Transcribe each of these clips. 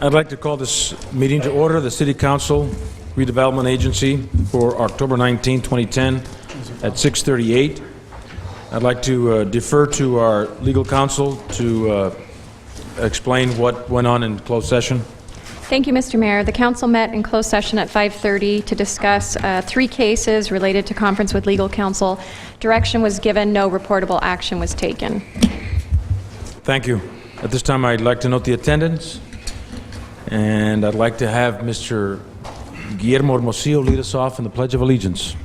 I'd like to call this meeting to order, the City Council Redevelopment Agency for October 19, 2010 at 6:38. I'd like to defer to our legal counsel to explain what went on in closed session. Thank you, Mr. Mayor. The council met in closed session at 5:30 to discuss 3 cases related to conference with legal counsel. Direction was given, no reportable action was taken. Thank you. At this time, I'd like to note the attendance, and I'd like to have Mr. Guillermo Hermosillo lead us off in the Pledge of Allegiance.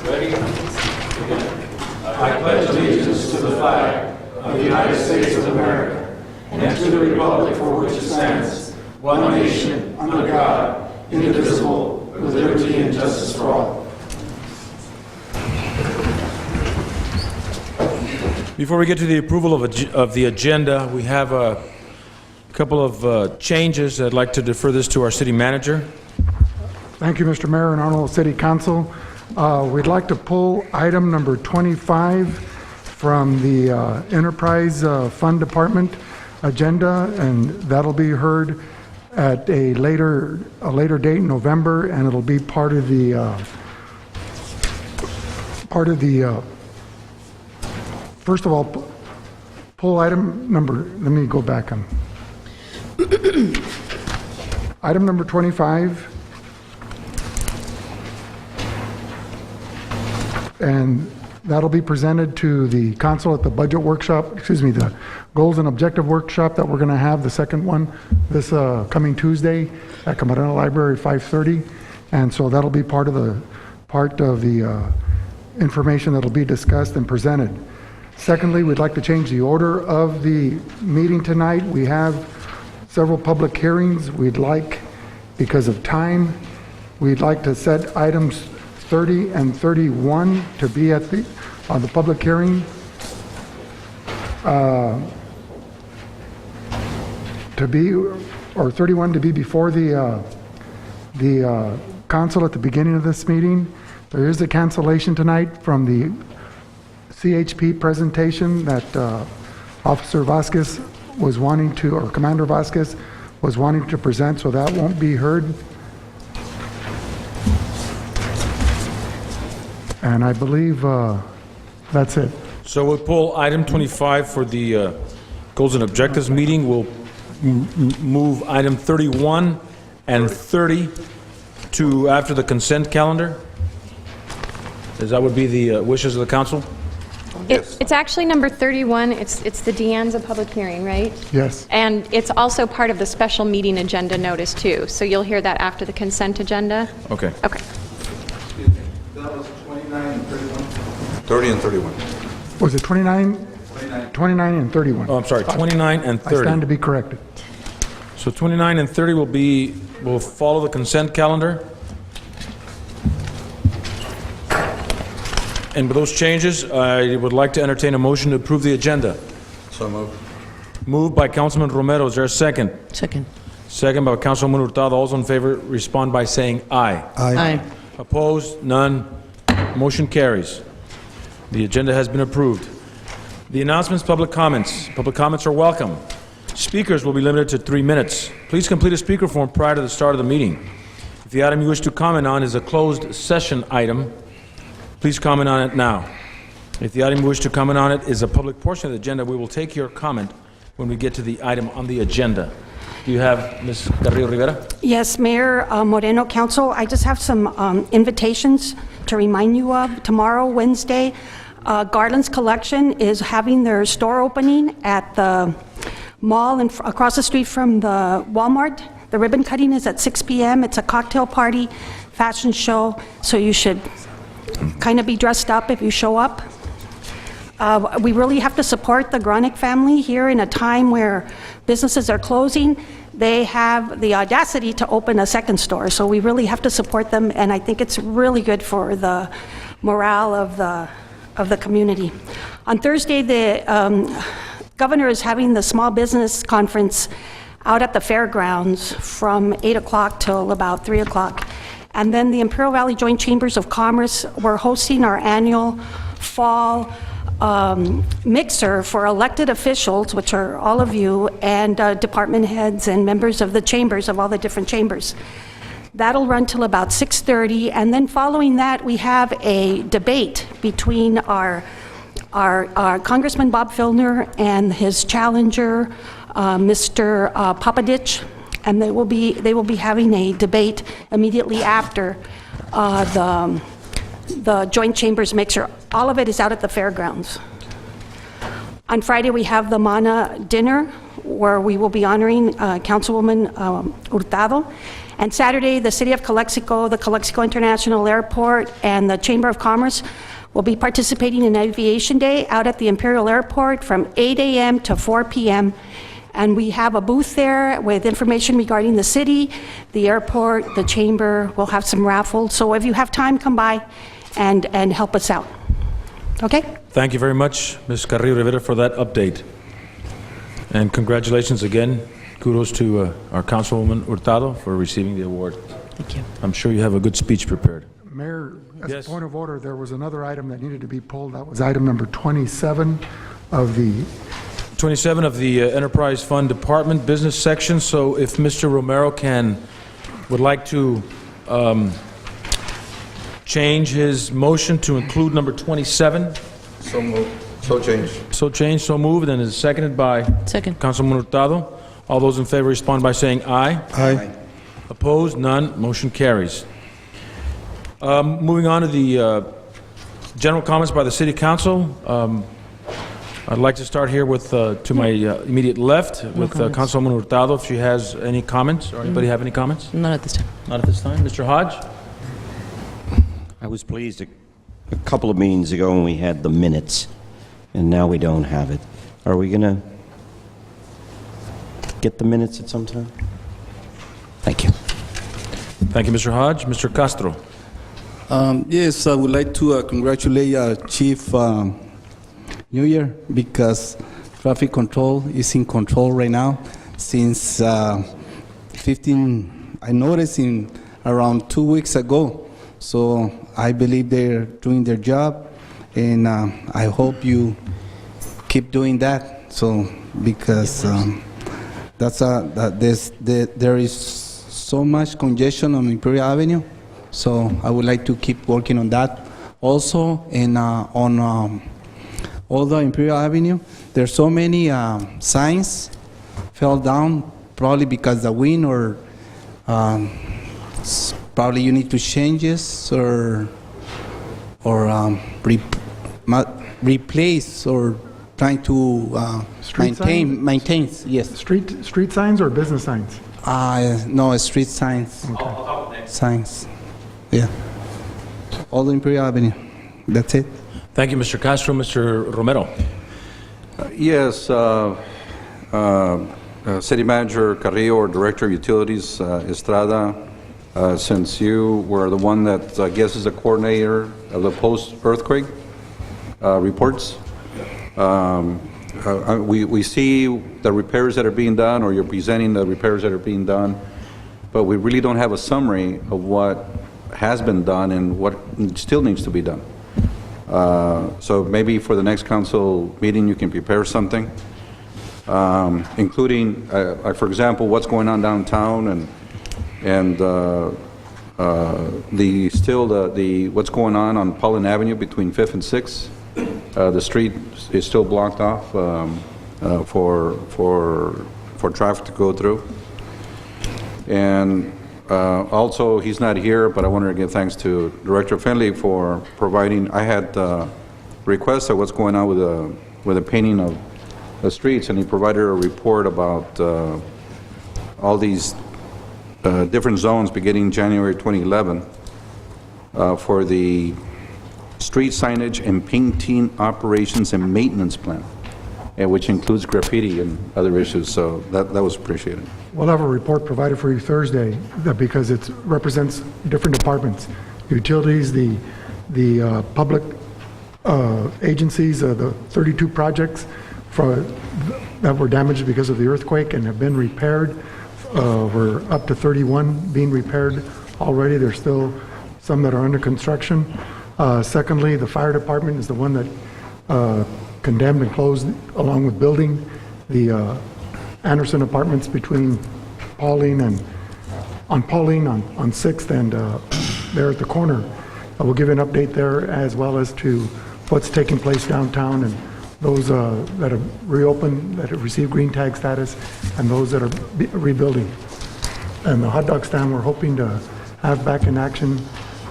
Ready? I pledge allegiance to the flag of the United States of America and to the republic for which it stands, one nation, under God, indivisible, with liberty and justice for all. Before we get to the approval of the agenda, we have a couple of changes. I'd like to defer this to our city manager. Thank you, Mr. Mayor and Honorable City Council. We'd like to pull item number 25 from the Enterprise Fund Department agenda, and that'll be heard at a later date in November, and it'll be part of the first of all, pull item number, let me go back on. Item number 25, and that'll be presented to the council at the budget workshop, the goals and objective workshop that we're going to have, the second one, this coming Tuesday at Camarena Library, 5:30. And so that'll be part of the information that'll be discussed and presented. Secondly, we'd like to change the order of the meeting tonight. We have several public hearings. Because of time, we'd like to set items 30 and 31 to be on the public hearing. 31 to be before the council at the beginning of this meeting. There is a cancellation tonight from the CHP presentation that Officer Vasquez was wanting to, or Commander Vasquez was wanting to present, so that won't be heard. And I believe that's it. So we'll pull item 25 for the goals and objectives meeting. We'll move item 31 and 30 to after the consent calendar. That would be the wishes of the council? It's actually number 31. It's the Deanza public hearing, right? Yes. And it's also part of the special meeting agenda notice, too. So you'll hear that after the consent agenda? Okay. Okay. Excuse me, that was 29 and 31? 30 and 31. Was it 29? 29 and 31. Oh, I'm sorry, 29 and 30. I stand to be corrected. So 29 and 30 will follow the consent calendar. And with those changes, I would like to entertain a motion to approve the agenda. So moved. Moved by Councilman Romero. Is there a second? Second. Second by Councilman Hurtado. All those in favor respond by saying aye. Aye. Opposed? None. Motion carries. The agenda has been approved. The announcements, public comments. Public comments are welcome. Speakers will be limited to 3 minutes. Please complete a speaker form prior to the start of the meeting. If the item you wish to comment on is a closed session item, please comment on it now. If the item you wish to comment on it is a public portion of the agenda, we will take your comment when we get to the item on the agenda. Do you have Ms. Carrillo Rivera? Yes, Mayor Moreno, Council, I just have some invitations to remind you of. Tomorrow, Wednesday, Garland's Collection is having their store opening at the mall across the street from the Walmart. The ribbon cutting is at 6 p.m. It's a cocktail party, fashion show, so you should kind of be dressed up if you show up. We really have to support the Gronick family here in a time where businesses are closing. They have the audacity to open a second store, so we really have to support them, and I think it's really good for the morale of the community. On Thursday, the governor is having the small business conference out at the fairgrounds from 8 o'clock till about 3 o'clock. And then the Imperial Valley Joint Chambers of Commerce, we're hosting our annual fall mixer for elected officials, which are all of you, and department heads and members of the chambers, of all the different chambers. That'll run till about 6:30, and then following that, we have a debate between our Congressman Bob Filner and his challenger, Mr. Papadich, and they will be having a debate immediately after the Joint Chambers mixer. All of it is out at the fairgrounds. On Friday, we have the Mana dinner, where we will be honoring Councilwoman Hurtado. And Saturday, the City of Calexico, the Calexico International Airport, and the Chamber of Commerce will be participating in Aviation Day out at the Imperial Airport from 8 a.m. to 4 p.m. And we have a booth there with information regarding the city, the airport, the chamber. We'll have some raffles. So if you have time, come by and help us out. Okay? Thank you very much, Ms. Carrillo Rivera, for that update. And congratulations again. Kudos to our Councilwoman Hurtado for receiving the award. Thank you. I'm sure you have a good speech prepared. Mayor, as Yes. a point of order, there was another item that needed to be pulled. That was item number 27 of the 27 of the Enterprise Fund Department Business Section. So if Mr. Romero would like to change his motion to include number 27. So moved. So changed. So changed, so moved, and is seconded by Second. Councilman Hurtado. All those in favor respond by saying aye. Aye. Opposed? None. Motion carries. Moving on to the general comments by the City Council. I'd like to start here with, to my immediate left, with Councilwoman Hurtado, if she has any comments, or anybody have any comments? Not at this time. Not at this time. Mr. Hodge? I was pleased a couple of meetings ago when we had the minutes, and now we don't have it. Are we going to get the minutes at some time? Thank you. Thank you, Mr. Hodge. Mr. Castro? Yes, I would like to congratulate Chief New Year, because traffic control is in control right now. Since I noticed in around 2 weeks ago. So I believe they're doing their job, and I hope you keep doing that. So because there is so much congestion on Imperial Avenue, so I would like to keep working on that. Also, and on all the Imperial Avenue, there's so many signs fell down, probably because the wind, or probably you need to change this, or replace, or trying to maintain. Yes. street signs or business signs? No, street signs. Signs. Yeah. All the Imperial Avenue. That's it. Thank you, Mr. Castro. Mr. Romero? Yes, City Manager Carrillo, or Director of Utilities Estrada, since you were the one that I guess is the coordinator of the post-earthquake reports, we see the repairs that are being done, or you're presenting the repairs that are being done, but we really don't have a summary of what has been done and what still needs to be done. So maybe for the next council meeting, you can prepare something, including, for example, what's going on downtown, and what's going on Pollen Avenue between 5th and 6th. The street is still blocked off for traffic to go through. And also, he's not here, but I wanted to give thanks to Director Finley for providing. I had requests of what's going on with the painting of the streets, and he provided a report about all these different zones beginning January 2011 for the street signage and painting operations and maintenance plan, which includes graffiti and other issues. So that was appreciated. We'll have a report provided for you Thursday, because it represents different departments, utilities, the public agencies, the 32 projects that were damaged because of the earthquake and have been repaired. We're up to 31 being repaired already. There's still some that are under construction. Secondly, the fire department is the one that condemned and closed along with building the Anderson Apartments between Pauline and, on 6th and there at the corner. I will give you an update there as well as to what's taking place downtown and those that have reopened, that have received green tag status, and those that are rebuilding. And the hot dog stand we're hoping to have back in action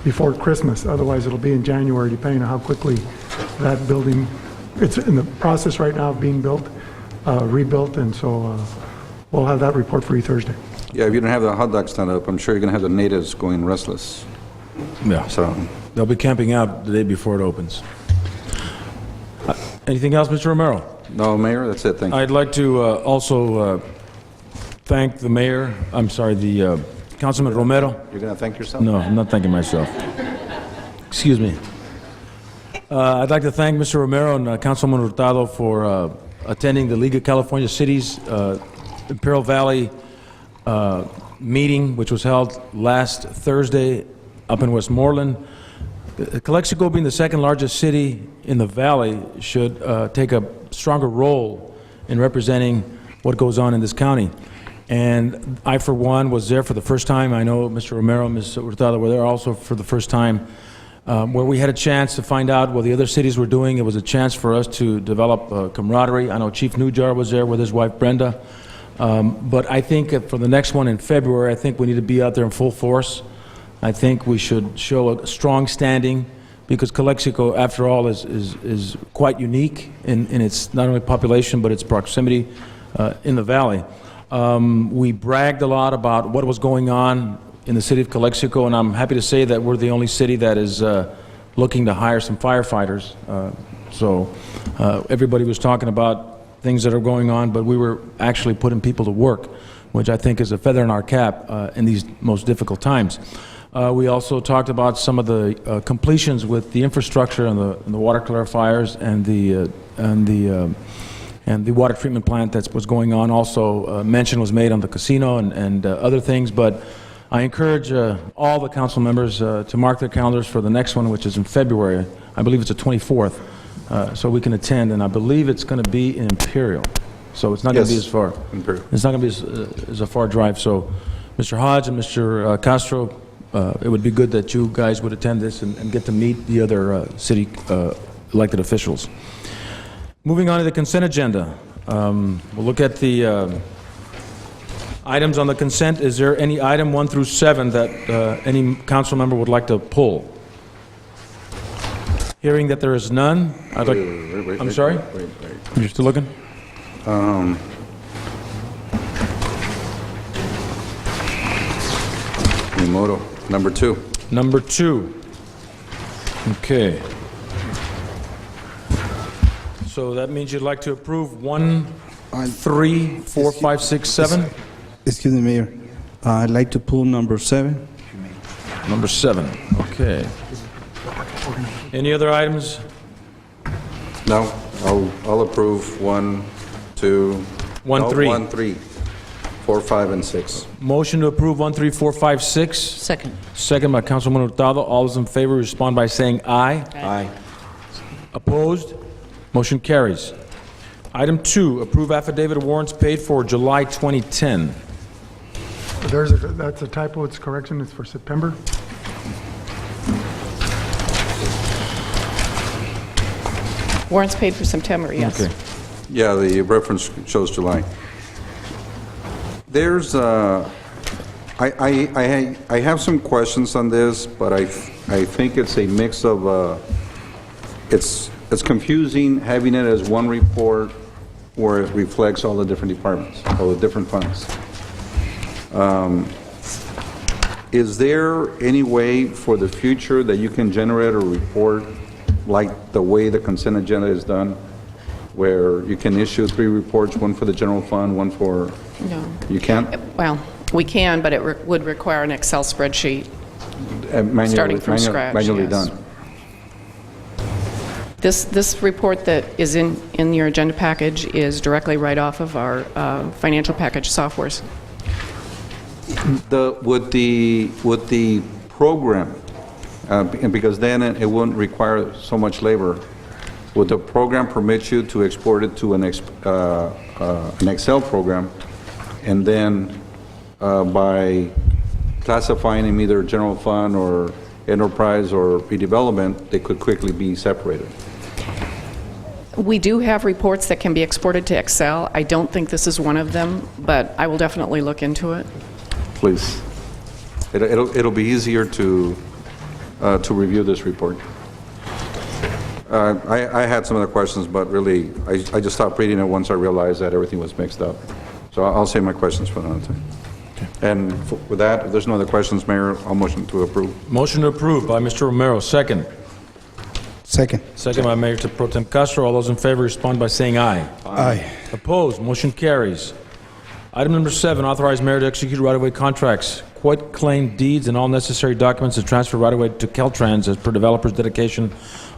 before Christmas. Otherwise, it'll be in January, depending on how quickly that building, it's in the process right now of being built, rebuilt, and so we'll have that report for you Thursday. Yeah, if you don't have the hot dog stand up, I'm sure you're going to have the natives going restless. Yeah. So, They'll be camping out the day before it opens. Anything else, Mr. Romero? no, Mayor, that's it. Thank you. I'd like to also thank the mayor, Councilman Romero. You're going to thank yourself? No, I'm not thanking myself. Excuse me. I'd like to thank Mr. Romero and Councilman Hurtado for attending the League of California Cities Imperial Valley meeting, which was held last Thursday up in Westmoreland. Calexico, being the second largest city in the valley, should take a stronger role in representing what goes on in this county. And I, for one, was there for the first time. I know Mr. Romero and Ms. Hurtado were there also for the first time, where we had a chance to find out what the other cities were doing. It was a chance for us to develop camaraderie. I know Chief Nujar was there with his wife, Brenda. But I think for the next one in February, I think we need to be out there in full force. I think we should show a strong standing, because Calexico, after all, is quite unique in its not only population, but its proximity in the valley. We bragged a lot about what was going on in the city of Calexico, and I'm happy to say that we're the only city that is looking to hire some firefighters. Everybody was talking about things that are going on, but we were actually putting people to work, which I think is a feather in our cap in these most difficult times. We also talked about some of the completions with the infrastructure and the water clarifiers and the water treatment plant that was going on. Also, mention was made on the casino and other things. But I encourage all the council members to mark their calendars for the next one, which is in February. I believe it's the 24th, so we can attend. And I believe it's going to be in Imperial, so it's not going to be as far. Imperial. It's not going to be as a far drive. So, Mr. Hodge and Mr. Castro, it would be good that you guys would attend this and get to meet the other city elected officials. Moving on to the consent agenda. We'll look at the items on the consent. Is there any item 1 through 7 that any council member would like to pull? Hearing that there is none, I'd like... I'm sorry? Wait. You're still looking? Mimoto, number 2. Number 2. Okay. So that means you'd like to approve 1, 3, 4, 5, 6, 7? Excuse me, Mayor. I'd like to pull number 7. Number 7, okay. Any other items? No, I'll approve 1, 2... 1, 3. 1, 3, 4, 5, and 6. Motion to approve 1, 3, 4, 5, 6. Second. Second by Councilman Hurtado. All those in favor respond by saying aye. Aye. Opposed? Motion carries. Item 2, approve affidavit of warrants paid for July 2010. That's a typo, it's correction, it's for September. Warrants paid for September, yes. Okay. Yeah, the reference shows July. There's, I have some questions on this, but I think it's a mix of, it's confusing having it as one report where it reflects all the different departments, all the different funds. Is there any way for the future that you can generate a report like the way the consent agenda is done, where you can issue 3 reports, one for the general fund, one for... No. You can't? Well, we can, but it would require an Excel spreadsheet. Starting from scratch, Manually yes. done. This report that is in your agenda package is directly right off of our financial package softwares. Would the program, because then it wouldn't require so much labor, would the program permit you to export it to an Excel program, and then by classifying them either general fund or enterprise or redevelopment, they could quickly be separated? We do have reports that can be exported to Excel. I don't think this is one of them, but I will definitely look into it. Please. It'll be easier to review this report. I had some other questions, but really, I just stopped reading it once I realized that everything was mixed up. So I'll save my questions for another time. And with that, if there's no other questions, Mayor, I'll motion to approve. Motion to approve by Mr. Romero, second. Second. Second by Mayor Pro Tem Castro. All those in favor respond by saying aye. Aye. Opposed? Motion carries. Item number 7, authorize mayor to execute right-of-way contracts, quit claim deeds, and all necessary documents to transfer right-of-way to Caltrans as per developer's dedication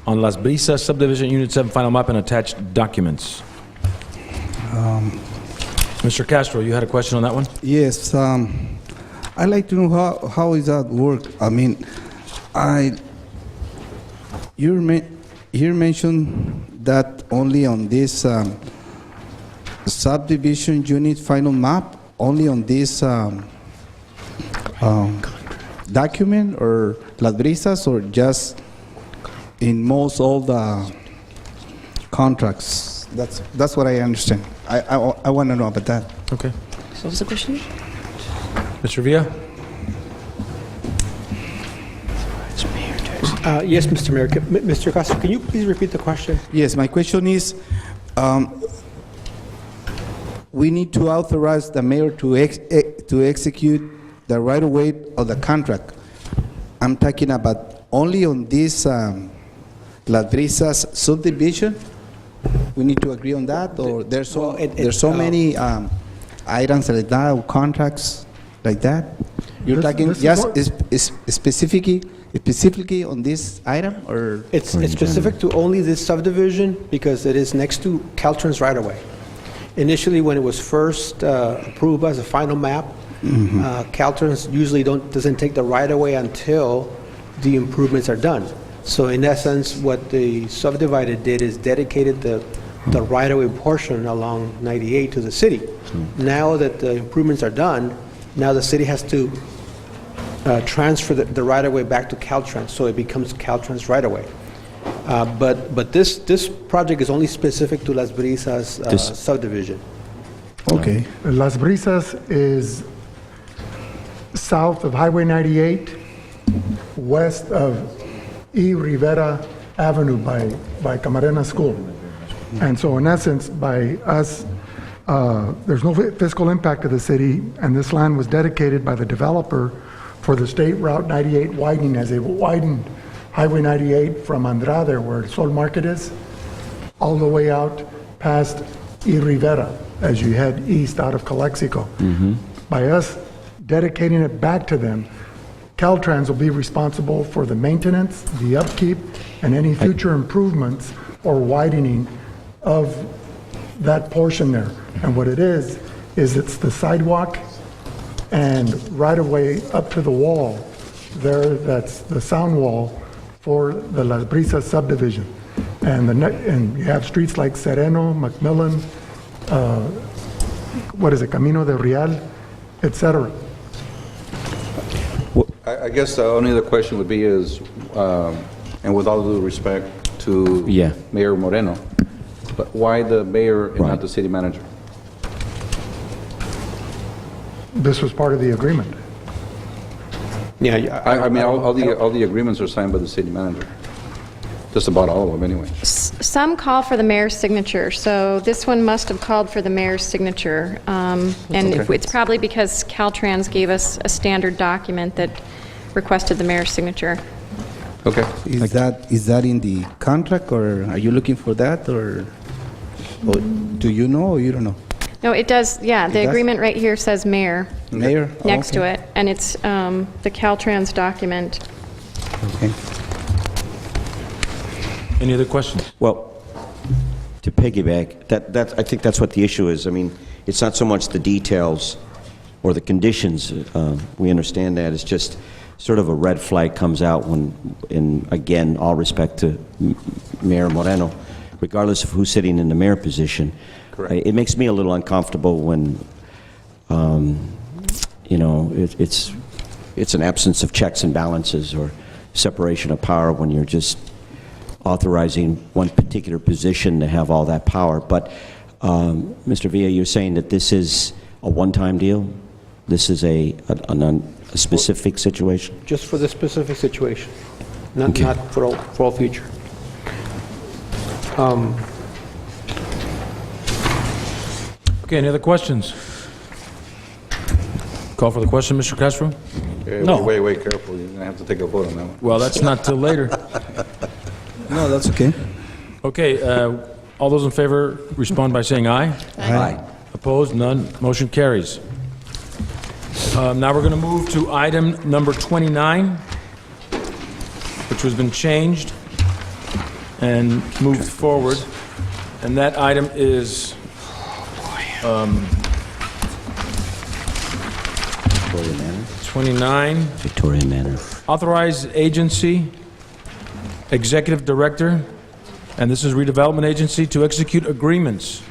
on Las Brisas Subdivision Unit 7 final map and attached documents. Mr. Castro, you had a question on that one? Yes, I'd like to know how is that work? I mean, you mentioned that only on this subdivision unit final map, only on this document, or Las Brisas, or just in most all the contracts? That's what I understand. I want to know about that. Okay. So what's the question? Mr. Villa? Yes, Mr. Mayor. Mr. Castro, can you please repeat the question? Yes, my question is, we need to authorize the mayor to execute the right-of-way of the contract. I'm talking about only on this Las Brisas subdivision. We need to agree on that, or there's so many items like that, or contracts like that. You're talking just specifically on this item, or It's specific to only this subdivision because it is next to Caltrans right-of-way. Initially, when it was first approved as a final map, Caltrans usually doesn't take the right-of-way until the improvements are done. So in essence, what the subdivided did is dedicated the right-of-way portion along 98 to the city. Now that the improvements are done, now the city has to transfer the right-of-way back to Caltrans, so it becomes Caltrans right-of-way. But this project is only specific to Las Brisas subdivision. okay. Las Brisas is south of Highway 98, west of E. Rivera Avenue by Camarena School. And so in essence, by us, there's no fiscal impact to the city, and this land was dedicated by the developer for the State Route 98 widening, as they widened Highway 98 from Andrade, where Sol Market is, all the way out past E. Rivera as you head east out of Calexico. By us dedicating it back to them, Caltrans will be responsible for the maintenance, the upkeep, and any future improvements or widening of that portion there. And what it is it's the sidewalk and right-of-way up to the wall there, that's the sound wall for the Las Brisas subdivision. And you have streets like Sereno, Macmillan, Camino de Real, etc. I guess the only other question would be is, and with all due respect to Mayor Moreno, but why the mayor and not the city manager? This was part of the agreement. Yeah, I mean, all the agreements are signed by the city manager. Just about all of them, anyway. Some call for the mayor's signature, so this one must have called for the mayor's signature. And it's probably because Caltrans gave us a standard document that requested the mayor's signature. Okay. Is that in the contract, or are you looking for that, or do you know, or you don't know? No, it does, yeah, the does? agreement right here says mayor Mayor? next to it, and it's the Caltrans document. Okay. Any other questions? Well, to piggyback, I think that's what the issue is. I mean, it's not so much the details or the conditions. We understand that. It's just sort of a red flag comes out when, in again, all respect to Mayor Moreno, regardless of who's sitting in the mayor position. Correct. It makes me a little uncomfortable when, you know, it's an absence of checks and balances or separation of power when you're just authorizing one particular position to have all that power. But, Mr. Villa, you're saying that this is a one-time deal? This is a specific situation? Just for this specific situation, not for all future. Okay, any other questions? Call for the question, Mr. Castro? No. Wait, careful. You're going to have to take a vote on that one. Well, that's not till later. No, that's okay. Okay, all those in favor respond by saying aye. Aye. Opposed? None. Motion carries. Now we're going to move to item number 29, which has been changed and moved forward. And that item is Victoria Manor? 29. Victoria Manor. Authorized agency, executive director, and this is redevelopment agency, to execute agreements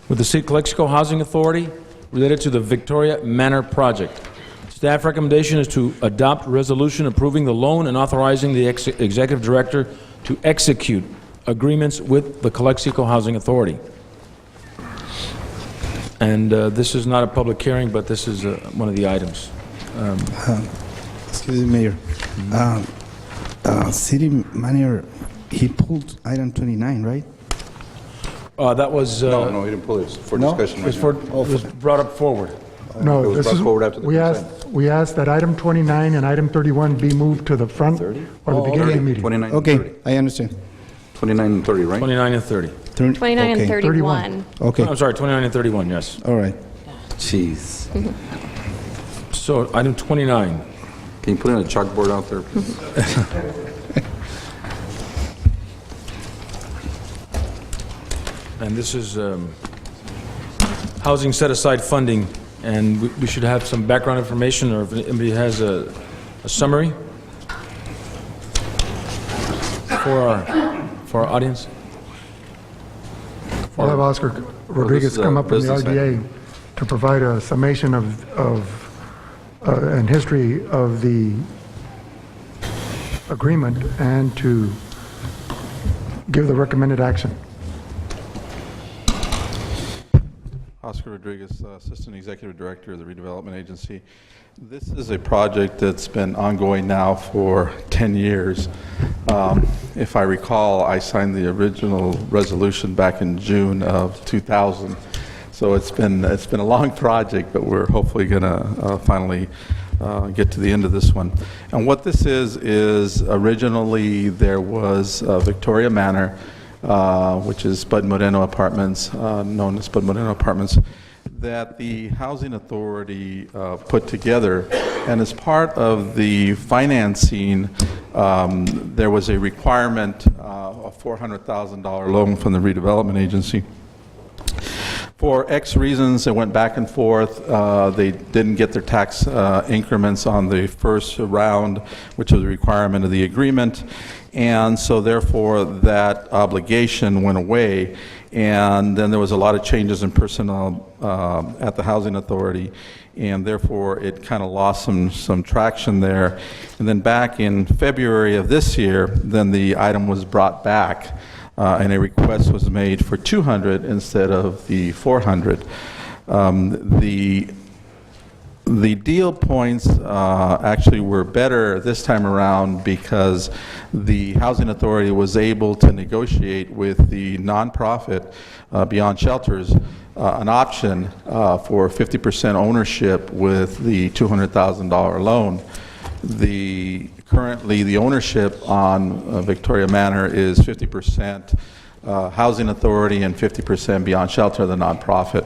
with the City of Calexico Housing Authority related to the Victoria Manor project. Staff recommendation is to adopt resolution approving the loan and authorizing the executive director to execute agreements with the Calexico Housing Authority. And this is not a public hearing, but this is one of the items. Excuse me, Mayor. City manager, he pulled item 29, right? That was... No, he didn't pull it. It's for discussion right now. it was brought up forward. No, It was this brought is, forward after the we asked that item 29 and item 31 be moved to the front or the beginning of the meeting. 29 and Okay, 30. I understand. 29 and 30, right? 29 and 30. 29 and Okay. 31. Okay, I'm sorry, 29 and 31, yes. all right. Jeez. So, item 29. Can you put in a chalkboard out there, please? And this is housing set-aside funding, and we should have some background information, or if anybody has a summary for our audience. We'll have Oscar Rodriguez is a come up from the business RDA to provide a summation and history of the agreement and to give the recommended action. Oscar Rodriguez, Assistant Executive Director of the Redevelopment Agency. This is a project that's been ongoing now for 10 years. If I recall, I signed the original resolution back in June of 2000. So it's been a long project, but we're hopefully going to finally get to the end of this one. And what this is originally there was Victoria Manor, which is Bud Moreno Apartments, known as Bud Moreno Apartments, that the Housing Authority put together. And as part of the financing, there was a requirement, a $400,000 loan from the Redevelopment Agency. For X reasons, it went back and forth. They didn't get their tax increments on the first round, which was a requirement of the agreement. And so therefore, that obligation went away. And then there was a lot of changes in personnel at the Housing Authority. And therefore, it kind of lost some traction there. And then back in February of this year, then the item was brought back. And a request was made for 200 instead of the 400. The deal points actually were better this time around because the Housing Authority was able to negotiate with the nonprofit Beyond Shelters an option for 50% ownership with the $200,000 loan. Currently, the ownership on Victoria Manor is 50% Housing Authority and 50% Beyond Shelter, the nonprofit.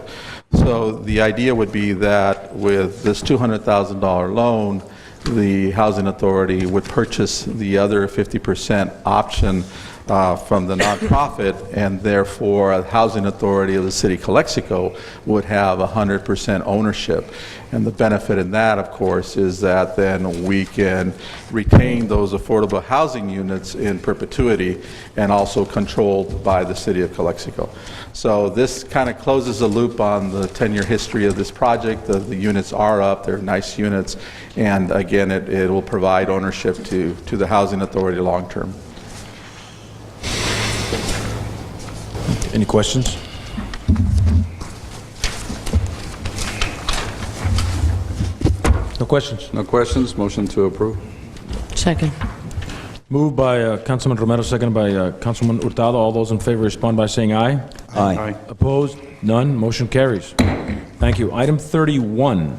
So the idea would be that with this $200,000 loan, the Housing Authority would purchase the other 50% option from the nonprofit, and therefore a housing authority of the city of Calexico would have 100% ownership. And the benefit in that, of course, is that then we can retain those affordable housing units in perpetuity and also controlled by the city of Calexico. So this kind of closes the loop on the 10-year history of this project. The units are up, they're nice units, and again, it will provide ownership to the housing authority long term. Any questions? No questions. No questions, motion to approve. Second. Moved by Councilman Romero, seconded by Councilman Hurtado. All those in favor respond by saying aye. Aye. Opposed? None. Motion carries. Thank you. Item 31.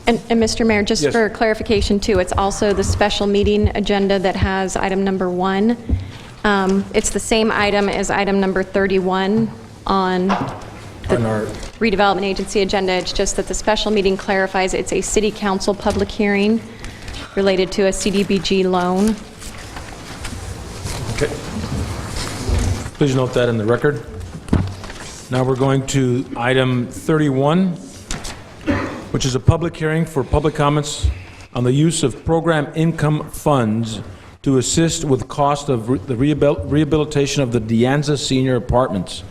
And Mr. Mayor, just Yes. for clarification too, it's also the special meeting agenda that has item number 1. It's the same item as item number 31 on the redevelopment agency agenda. It's just that the special meeting clarifies it's a city council public hearing related to a CDBG loan. Okay. Please note that in the record. Now we're going to item 31, which is a public hearing for public comments on the use of program income funds to assist with cost of the rehabilitation of the De Anza Senior Apartments.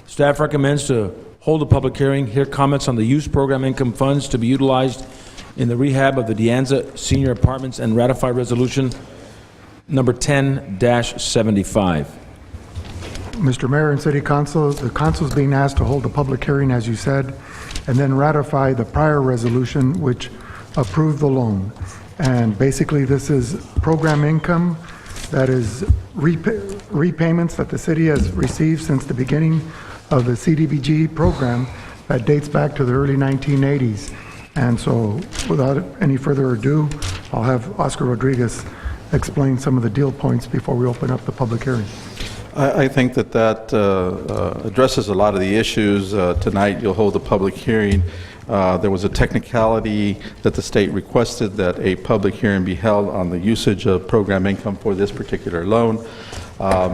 Staff recommends to hold a public hearing, hear comments on the use program income funds to be utilized in the rehab of the De Anza Senior Apartments and ratify resolution number 10-75. Mr. Mayor and City Council, the council is being asked to hold a public hearing, as you said, and then ratify the prior resolution which approved the loan. And basically, this is program income that is repayments that the city has received since the beginning of the CDBG program that dates back to the early 1980s. And so, without any further ado, I'll have Oscar Rodriguez explain some of the deal points before we open up the public hearing. I think that addresses a lot of the issues. Tonight, you'll hold a public hearing. There was a technicality that the state requested that a public hearing be held on the usage of program income for this particular loan.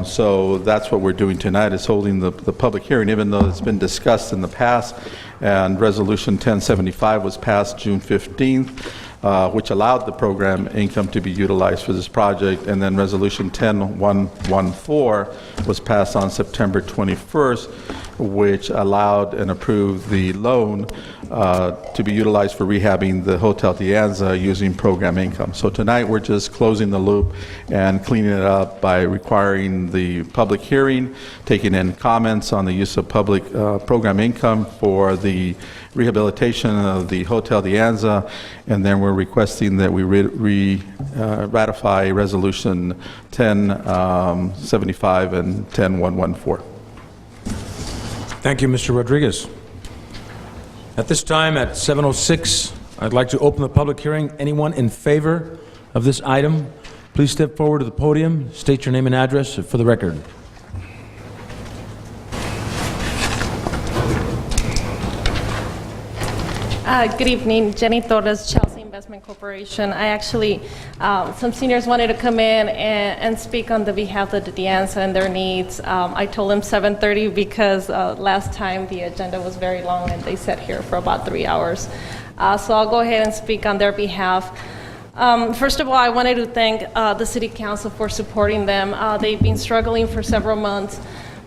So that's what we're doing tonight, is holding the public hearing, even though it's been discussed in the past. And Resolution 1075 was passed June 15th. Which allowed the program income to be utilized for this project, and then Resolution 10114 was passed on September 21st, which allowed and approved the loan to be utilized for rehabbing the Hotel De Anza using program income. So tonight we're just closing the loop and cleaning it up by requiring the public hearing, taking in comments on the use of public program income for the rehabilitation of the Hotel De Anza, and then we're requesting that we ratify Resolution 1075 and 10114. Thank you, Mr. Rodriguez. At this time, at 7:06, I'd like to open the public hearing. Anyone in favor of this item, please step forward to the podium, state your name and address for the record. Good evening, Jenny Torres, Chelsea Investment Corporation. I actually, some seniors wanted to come in and speak on the behalf of the De Anza and their needs. I told them 7:30 because last time the agenda was very long and they sat here for about 3 hours. So I'll go ahead and speak on their behalf. First of all, I wanted to thank the City Council for supporting them. They've been struggling for several months.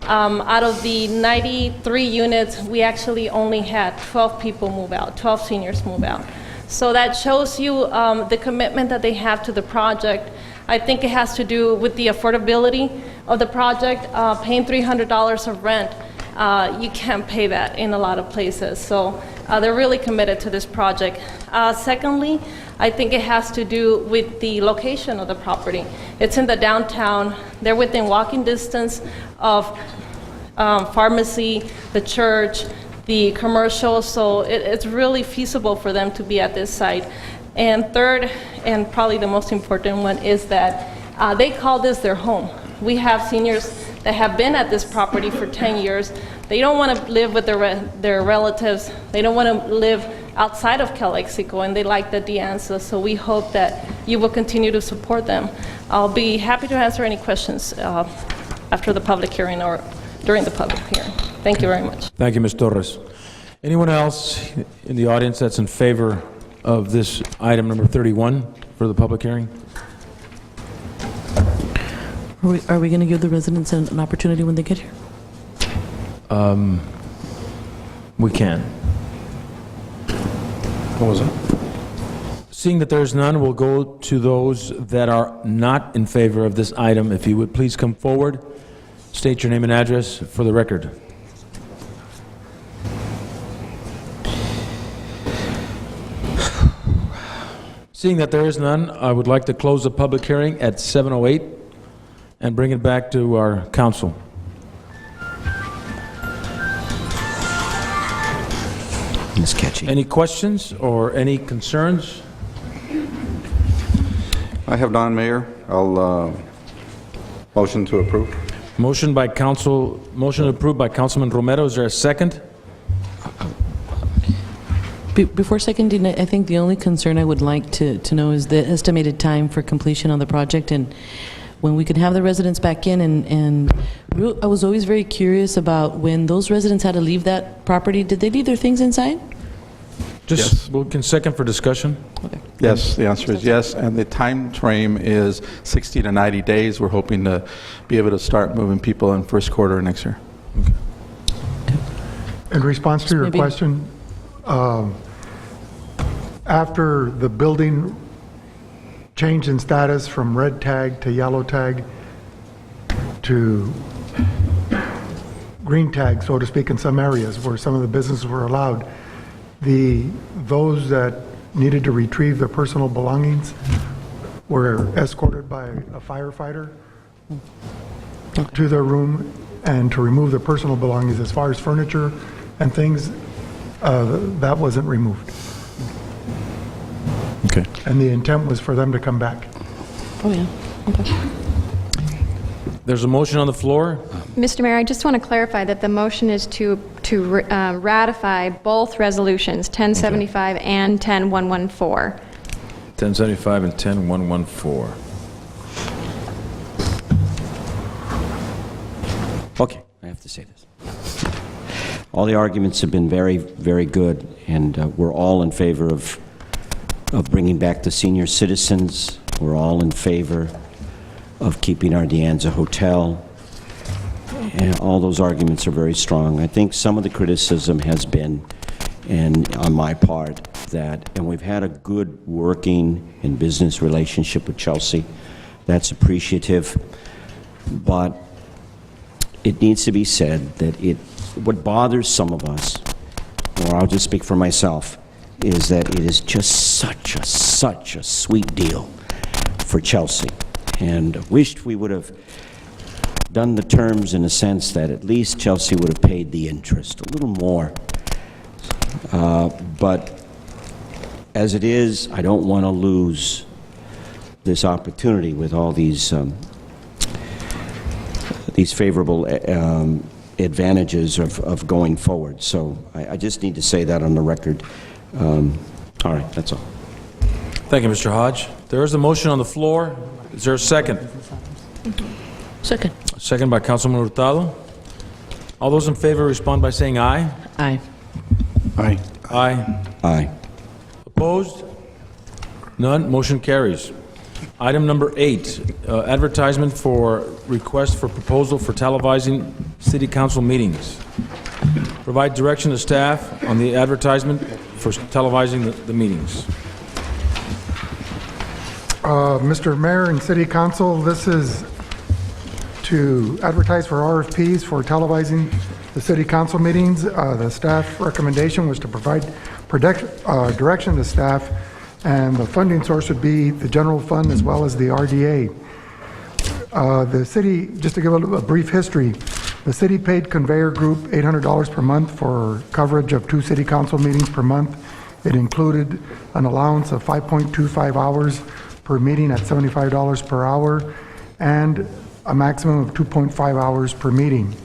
Out of the 93 units, we actually only had 12 people move out, 12 seniors move out. So that shows you the commitment that they have to the project. I think it has to do with the affordability of the project. Paying $300 of rent, you can't pay that in a lot of places. So they're really committed to this project. Secondly, I think it has to do with the location of the property. It's in the downtown. They're within walking distance of pharmacy, the church, the commercial, so it's really feasible for them to be at this site. And third, and probably the most important one, is that they call this their home. We have seniors that have been at this property for 10 years. They don't want to live with their relatives. They don't want to live outside of Calexico, and they like the De Anza, so we hope that you will continue to support them. I'll be happy to answer any questions after the public hearing or during the public hearing. Thank you very much. Thank you, Ms. Torres. Anyone else in the audience that's in favor of this item number 31 for the public hearing? Are we going to give the residents an opportunity when they get here? We can. What was it? Seeing that there's none, we'll go to those that are not in favor of this item. If you would please come forward, state your name and address for the record. Seeing that there is none, I would like to close the public hearing at 7:08 and bring it back to our council. Ms. Ketchy. Any questions or any concerns? I have none, Mayor. I'll motion to approve. Motion approved by Councilman Romero. Is there a second? Before seconding, I think the only concern I would like to know is the estimated time for completion on the project, and when we could have the residents back in. And I was always very curious about when those residents had to leave that property, did they leave their things inside? Just, we can second for discussion. Okay. Yes, the answer is yes, and the time frame is 60 to 90 days. We're hoping to be able to start moving people in first quarter next year. In response to your Maybe- question, after the building changed in status from red tag to yellow tag to green tag, so to speak, in some areas where some of the businesses were allowed, those that needed to retrieve their personal belongings were escorted by a firefighter to their room and to remove their personal belongings. As far as furniture and things, that wasn't removed. Okay. And the intent was for them to come back. Oh, yeah. Okay. There's a motion on the floor. Mr. Mayor, I just want to clarify that the motion is to ratify both resolutions, 1075 and 10114. 1075 and 10114. Okay, I have to say this. All the arguments have been very, very good, and we're all in favor of bringing back the senior citizens. We're all in favor of keeping our De Anza Hotel. And all those arguments are very strong. I think some of the criticism has been, and on my part, and we've had a good working and business relationship with Chelsea. That's appreciative. But it needs to be said that what bothers some of us, or I'll just speak for myself, is that it is just such a sweet deal for Chelsea. And wished we would have done the terms in a sense that at least Chelsea would have paid the interest a little more. But as it is, I don't want to lose this opportunity with all these favorable advantages of going forward. So I just need to say that on the record. All right, that's all. Thank you, Mr. Hodge. There is a motion on the floor. Is there a second? Second. Second by Councilman Hurtado. All those in favor respond by saying aye. Aye. Aye. Aye. Aye. Opposed? None. Motion carries. Item number 8, advertisement for request for proposal for televising city council meetings. Provide direction to staff on the advertisement for televising the meetings. Mr. Mayor and City Council, this is to advertise for RFPs for televising the city council meetings. The staff recommendation was to provide direction to staff, and the funding source would be the general fund as well as the RDA. The city, just to give a brief history, the city paid Conveyor Group $800 per month for coverage of 2 city council meetings per month. It included an allowance of 5.25 hours per meeting at $75 per hour and a maximum of 2.5 hours per meeting.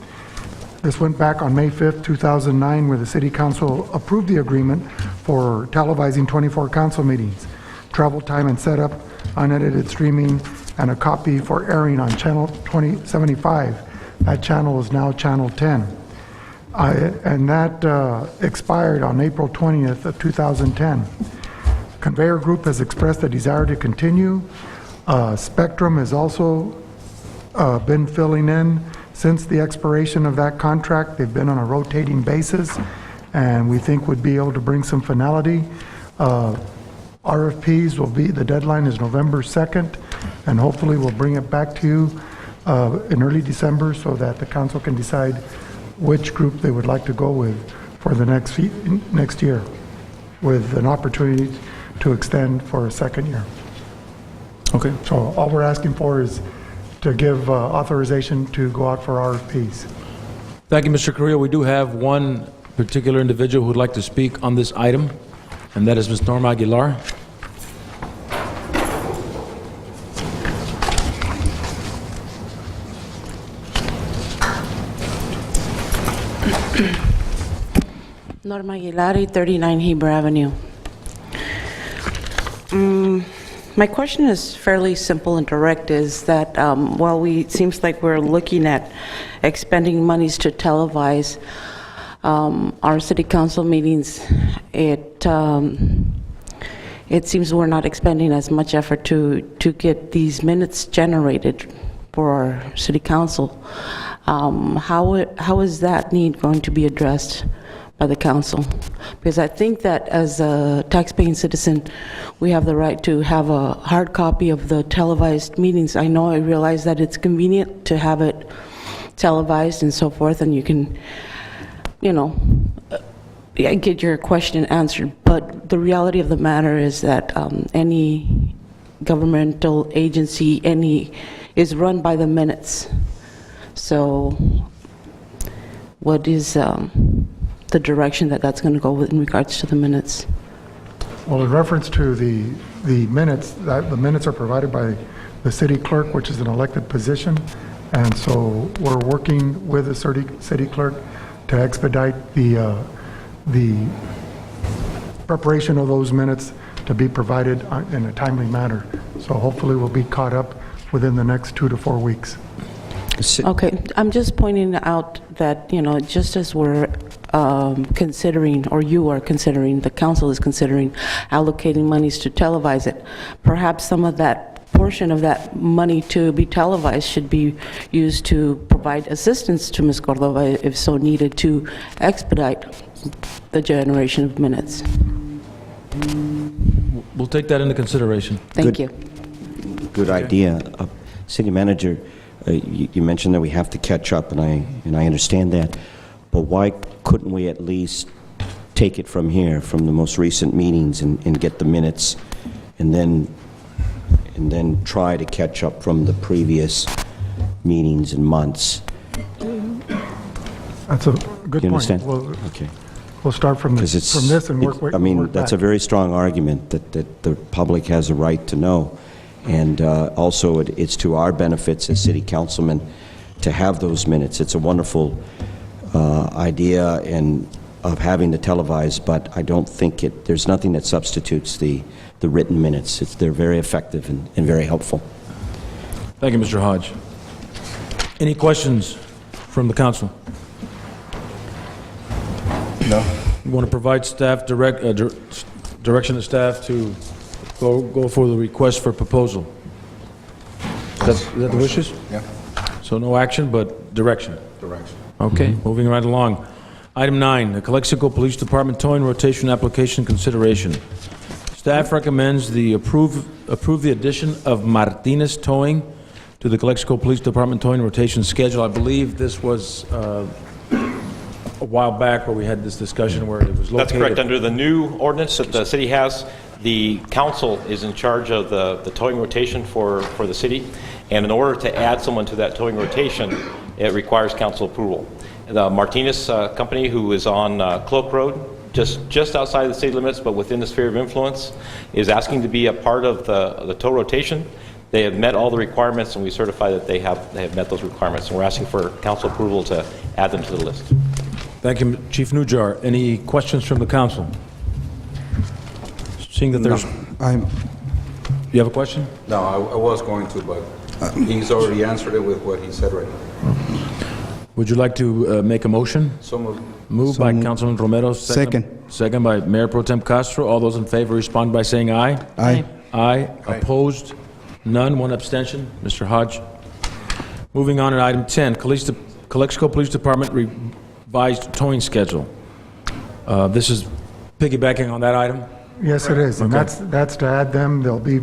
This went back on May 5th, 2009, where the City Council approved the agreement for televising 24 council meetings, travel time and setup, unedited streaming, and a copy for airing on Channel 2075. That channel is now Channel 10. And that expired on April 20th of 2010. Conveyor Group has expressed a desire to continue. Spectrum has also been filling in since the expiration of that contract. They've been on a rotating basis, and we think would be able to bring some finality. RFPs will be, the deadline is November 2nd, and hopefully we'll bring it back to you in early December so that the council can decide which group they would like to go with for the next year, with an opportunity to extend for a second year. Okay. So all we're asking for is to give authorization to go out for RFPs. Thank you, Mr. Carrillo. We do have one particular individual who would like to speak on this item, and that is Ms. Norma Aguilar. Norma Aguilar, 39 Heber Avenue. My question is fairly simple and direct, is that while it seems like we're looking at expending monies to televise our city council meetings, it seems we're not expending as much effort to get these minutes generated for our city council. How is that need going to be addressed by the council? Because I think that as a taxpaying citizen, we have the right to have a hard copy of the televised meetings. I realize that it's convenient to have it televised and so forth, and you can, get your question answered. But the reality of the matter is that any governmental agency, is run by the minutes. So what is the direction that's going to go in regards to the minutes? Well, in reference to the minutes, the minutes are provided by the city clerk, which is an elected position, and so we're working with the city clerk to expedite the preparation of those minutes to be provided in a timely manner. So hopefully we'll be caught up within the next 2 to 4 weeks. Okay, I'm just pointing out that, just as we're considering, or you are considering, the council is considering allocating monies to televise it, perhaps some of that portion of that money to be televised should be used to provide assistance to Ms. Cordova if so needed to expedite the generation of minutes. We'll take that into consideration. Thank you. Good idea. City Manager, you mentioned that we have to catch up, and I understand that, but why couldn't we at least take it from here, from the most recent meetings, and get the minutes, and then try to catch up from the previous meetings and months? That's a good Do you point. understand? Okay. We'll start from this and work that's back. a very strong argument that the public has a right to know. And also, it's to our benefits as city councilmen to have those minutes. It's a wonderful idea of having the televised, but I don't think there's nothing that substitutes the written minutes. They're very effective and very helpful. Thank you, Mr. Hodge. Any questions from the council? No. You want to provide staff direction to staff to go for the request for proposal? Is that the wishes? Yeah. So no action, but direction? Direction. Okay, moving right along. Item 9, the Calexico Police Department towing rotation application consideration. Staff recommends approve the addition of Martinez Towing to the Calexico Police Department towing rotation schedule. I believe this was a while back where we had this discussion where it was located. That's correct. Under the new ordinance that the city has, the council is in charge of the towing rotation for the city, and in order to add someone to that towing rotation, it requires council approval. The Martinez company, who is on Cloak Road, just outside of the city limits but within the sphere of influence, is asking to be a part of the tow rotation. They have met all the requirements, and we certify that they have met those requirements. And we're asking for council approval to add them to the list. Thank you, Chief Nujar. Any questions from the council? Seeing that there's... You have a question? No, I was going to, but he's already answered it with what he said right now. Would you like to make a motion? So moved. Moved by Councilman Romero. Second. Second by Mayor Pro Tem Castro. All those in favor respond by saying aye. Aye. Aye. Opposed? None. One abstention. Mr. Hodge. Moving on to item 10, Calexico Police Department revised towing schedule. This is piggybacking on that item? Yes, it is, and Okay. that's to add them. There'll be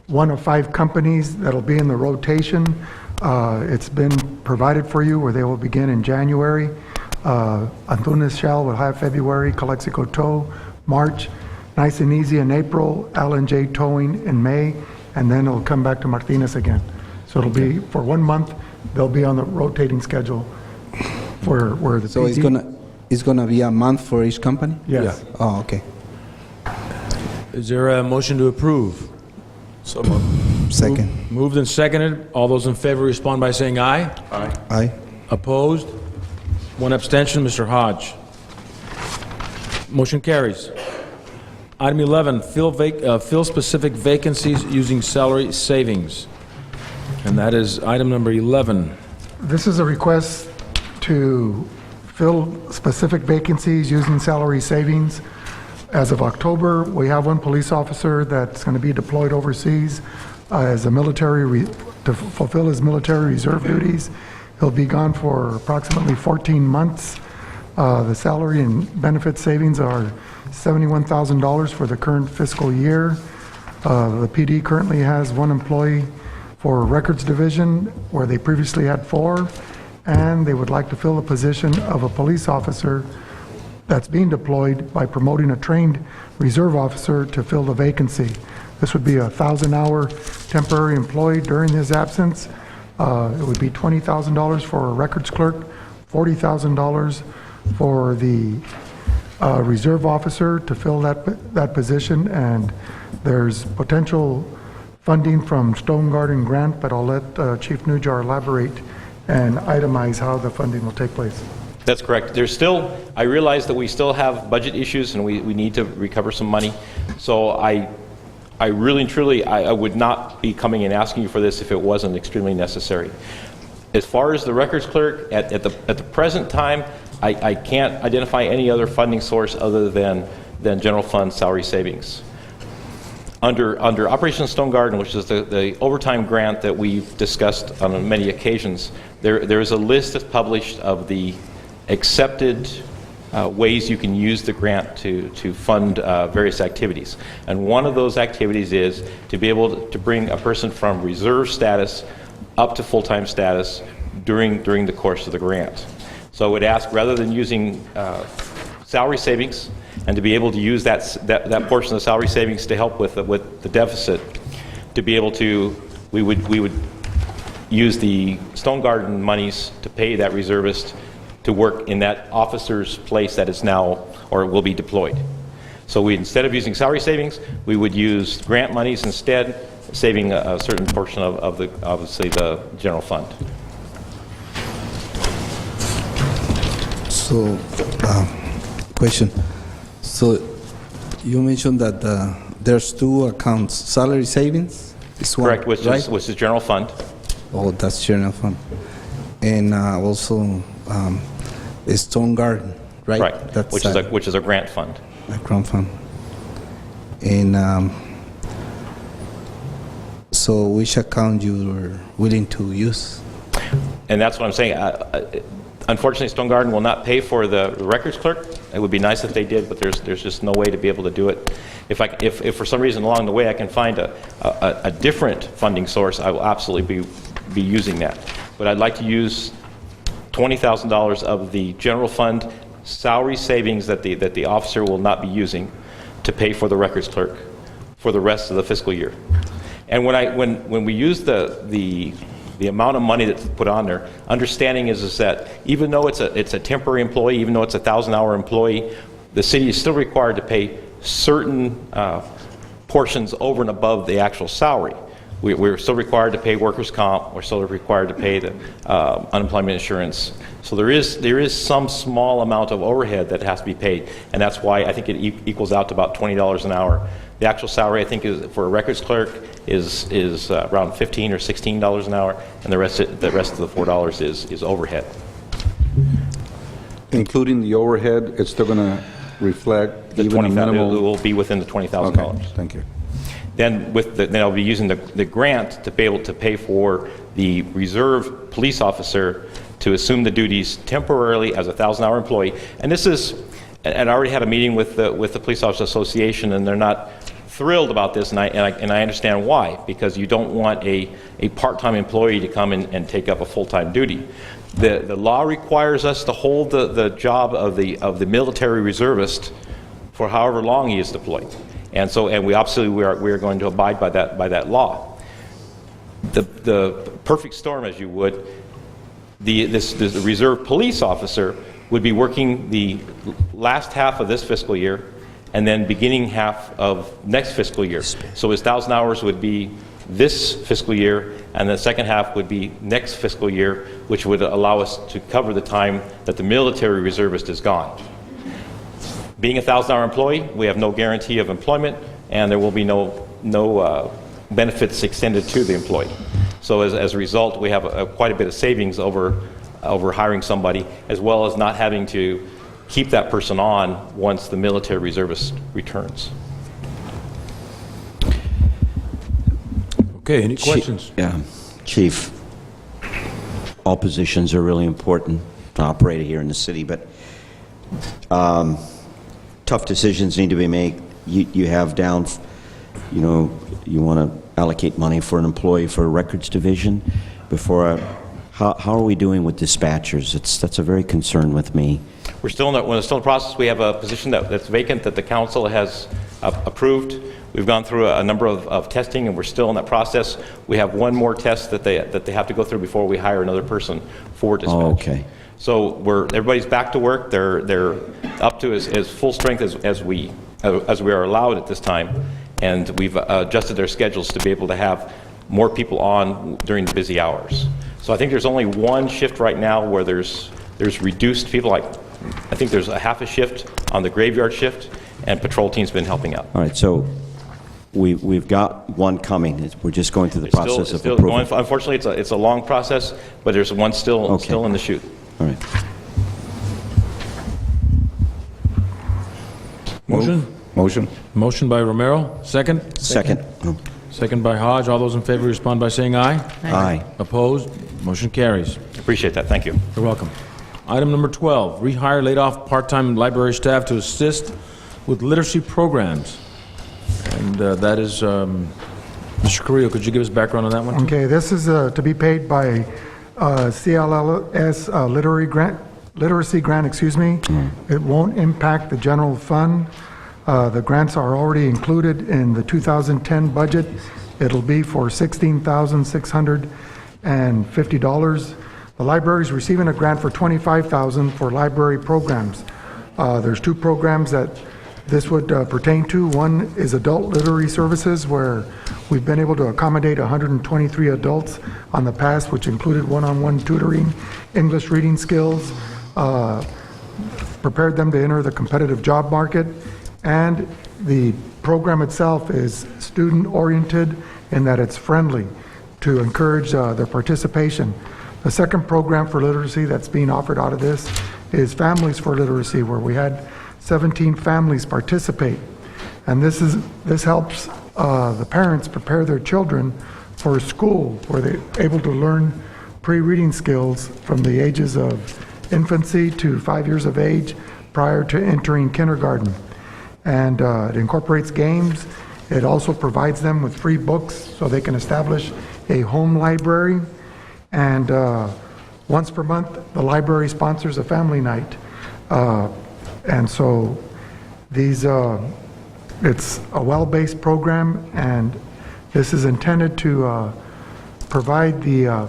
one of 5 companies that'll be in the rotation. It's been provided for you, where they will begin in January. Antunes Shell will have February, Calexico Tow, March, Nice and Easy in April, Allen J Towing in May, and then it'll come back to Martinez again. So it'll be, for 1 month, they'll be on the rotating schedule for where the So it's gonna be a month for each company? Yes. Oh, okay. Is there a motion to approve? So moved. Second. Moved and seconded. All those in favor respond by saying aye. Aye. Aye. Opposed? One abstention. Mr. Hodge. Motion carries. Item 11, fill specific vacancies using salary savings. And that is item number 11. This is a request to fill specific vacancies using salary savings. As of October, we have 1 police officer that's going to be deployed overseas as a to fulfill his military reserve duties. He'll be gone for approximately 14 months. The salary and benefit savings are $71,000 for the current fiscal year. The PD currently has 1 employee for records division, where they previously had 4, and they would like to fill the position of a police officer that's being deployed by promoting a trained reserve officer to fill the vacancy. This would be a 1,000-hour temporary employee during his absence. It would be $20,000 for a records clerk, $40,000 for the reserve officer to fill that position, and there's potential funding from Stone Garden Grant, but I'll let Chief Nujar elaborate and itemize how the funding will take place. That's correct. There's still, I realize that we still have budget issues and we need to recover some money. So I really and truly, I would not be coming and asking you for this if it wasn't extremely necessary. As far as the records clerk, at the present time, I can't identify any other funding source other than general fund salary savings. Under Operation Stone Garden, which is the overtime grant that we've discussed on many occasions, there is a list that's published of the accepted ways you can use the grant to fund various activities. And one of those activities is to be able to bring a person from reserve status up to full-time status during the course of the grant. So I would ask, rather than using salary savings, and to be able to use that portion of the salary savings to help with the deficit, to be able to, we would use the Stone Garden monies to pay that reservist to work in that officer's place that is now or will be deployed. So instead of using salary savings, we would use grant monies instead, saving a certain portion of obviously the general fund. So, question. So, you mentioned that there's 2 accounts, salary savings is one, correct, which right? is general fund. Oh, that's general fund. And also Stone Garden, right? Right, That's which is a grant fund. a grant fund. And so which account you were willing to use? And that's what I'm saying. Unfortunately, Stone Garden will not pay for the records clerk. It would be nice if they did, but there's just no way to be able to do it. If for some reason along the way I can find a different funding source, I will absolutely be using that. But I'd like to use $20,000 of the general fund salary savings that the officer will not be using to pay for the records clerk for the rest of the fiscal year. And when we use the amount of money that's put on there, understanding is that even though it's a temporary employee, even though it's a 1,000-hour employee, the city is still required to pay certain portions over and above the actual salary. We're still required to pay workers' comp, we're still required to pay the unemployment insurance. So there is some small amount of overhead that has to be paid, and that's why I think it equals out to about $20 an hour. The actual salary, I think, is for a records clerk is around $15 or $16 an hour, and the rest of the $4 is overhead. Including the overhead, it's still going to reflect The even a 20,000 minimal... it will be within the $20,000. Okay, thank you. Then I'll be using the grant to be able to pay for the reserve police officer to assume the duties temporarily as a 1,000-hour employee. And this is, and I already had a meeting with the Police Officers Association, and they're not thrilled about this, and I understand why, because you don't want a part-time employee to come in and take up a full-time duty. The law requires us to hold the job of the military reservist for however long he is deployed. And we absolutely we are going to abide by that law. The perfect storm, as you would, this reserve police officer would be working the last half of this fiscal year, and then beginning half of next fiscal year. So his 1,000 hours would be this fiscal year, and the second half would be next fiscal year, which would allow us to cover the time that the military reservist is gone. Being a 1,000-hour employee, we have no guarantee of employment, and there will be no benefits extended to the employee. So as a result, we have quite a bit of savings over hiring somebody, as well as not having to keep that person on once the military reservist returns. Okay, any questions? Chief, all positions are really important to operate here in the city, but tough decisions need to be made. You have down, you want to allocate money for an employee for a records division. How are we doing with dispatchers? That's a very concern with me. We're still in the process. We have a position that's vacant that the council has approved. We've gone through a number of testing, and we're still in that process. We have one more test that they have to go through before we hire another person for dispatch. Oh, okay. So everybody's back to work. They're up to as full strength as we are allowed at this time, and we've adjusted their schedules to be able to have more people on during the busy hours. So I think there's only one shift right now where there's reduced people. Like I think there's a half a shift on the graveyard shift, and patrol team's been helping out. All right, so we've got one coming. We're just going through the process of still approval. going. Unfortunately, it's a long process, but there's one still in the chute. All right. Motion? Motion by Romero. Second? Second. Second by Hodge. All those in favor respond by saying aye. Aye. Opposed? Motion carries. Appreciate that. Thank you. You're welcome. Item number 12, rehire laid-off part-time library staff to assist with literacy programs. And that is, Mr. Carrillo, could you give us background on that one? Okay, this is to be paid by CLLS literacy grant, excuse me. It won't impact the general fund. The grants are already included in the 2010 budget. It'll be for $16,650. The library is receiving a grant for $25,000 for library programs. There's two programs that this would pertain to. One is adult literary services, where we've been able to accommodate 123 adults on the past, which included one-on-one tutoring, English reading skills, prepared them to enter the competitive job market. And the program itself is student-oriented in that it's friendly to encourage their participation. The second program for literacy that's being offered out of this is Families for Literacy, where we had 17 families participate. And this helps the parents prepare their children for school, where they're able to learn pre-reading skills from the ages of infancy to 5 years of age prior to entering kindergarten. And it incorporates games. It also provides them with free books so they can establish a home library. And once per month, the library sponsors a family night. And so these, it's a well-based program, and this is intended to provide the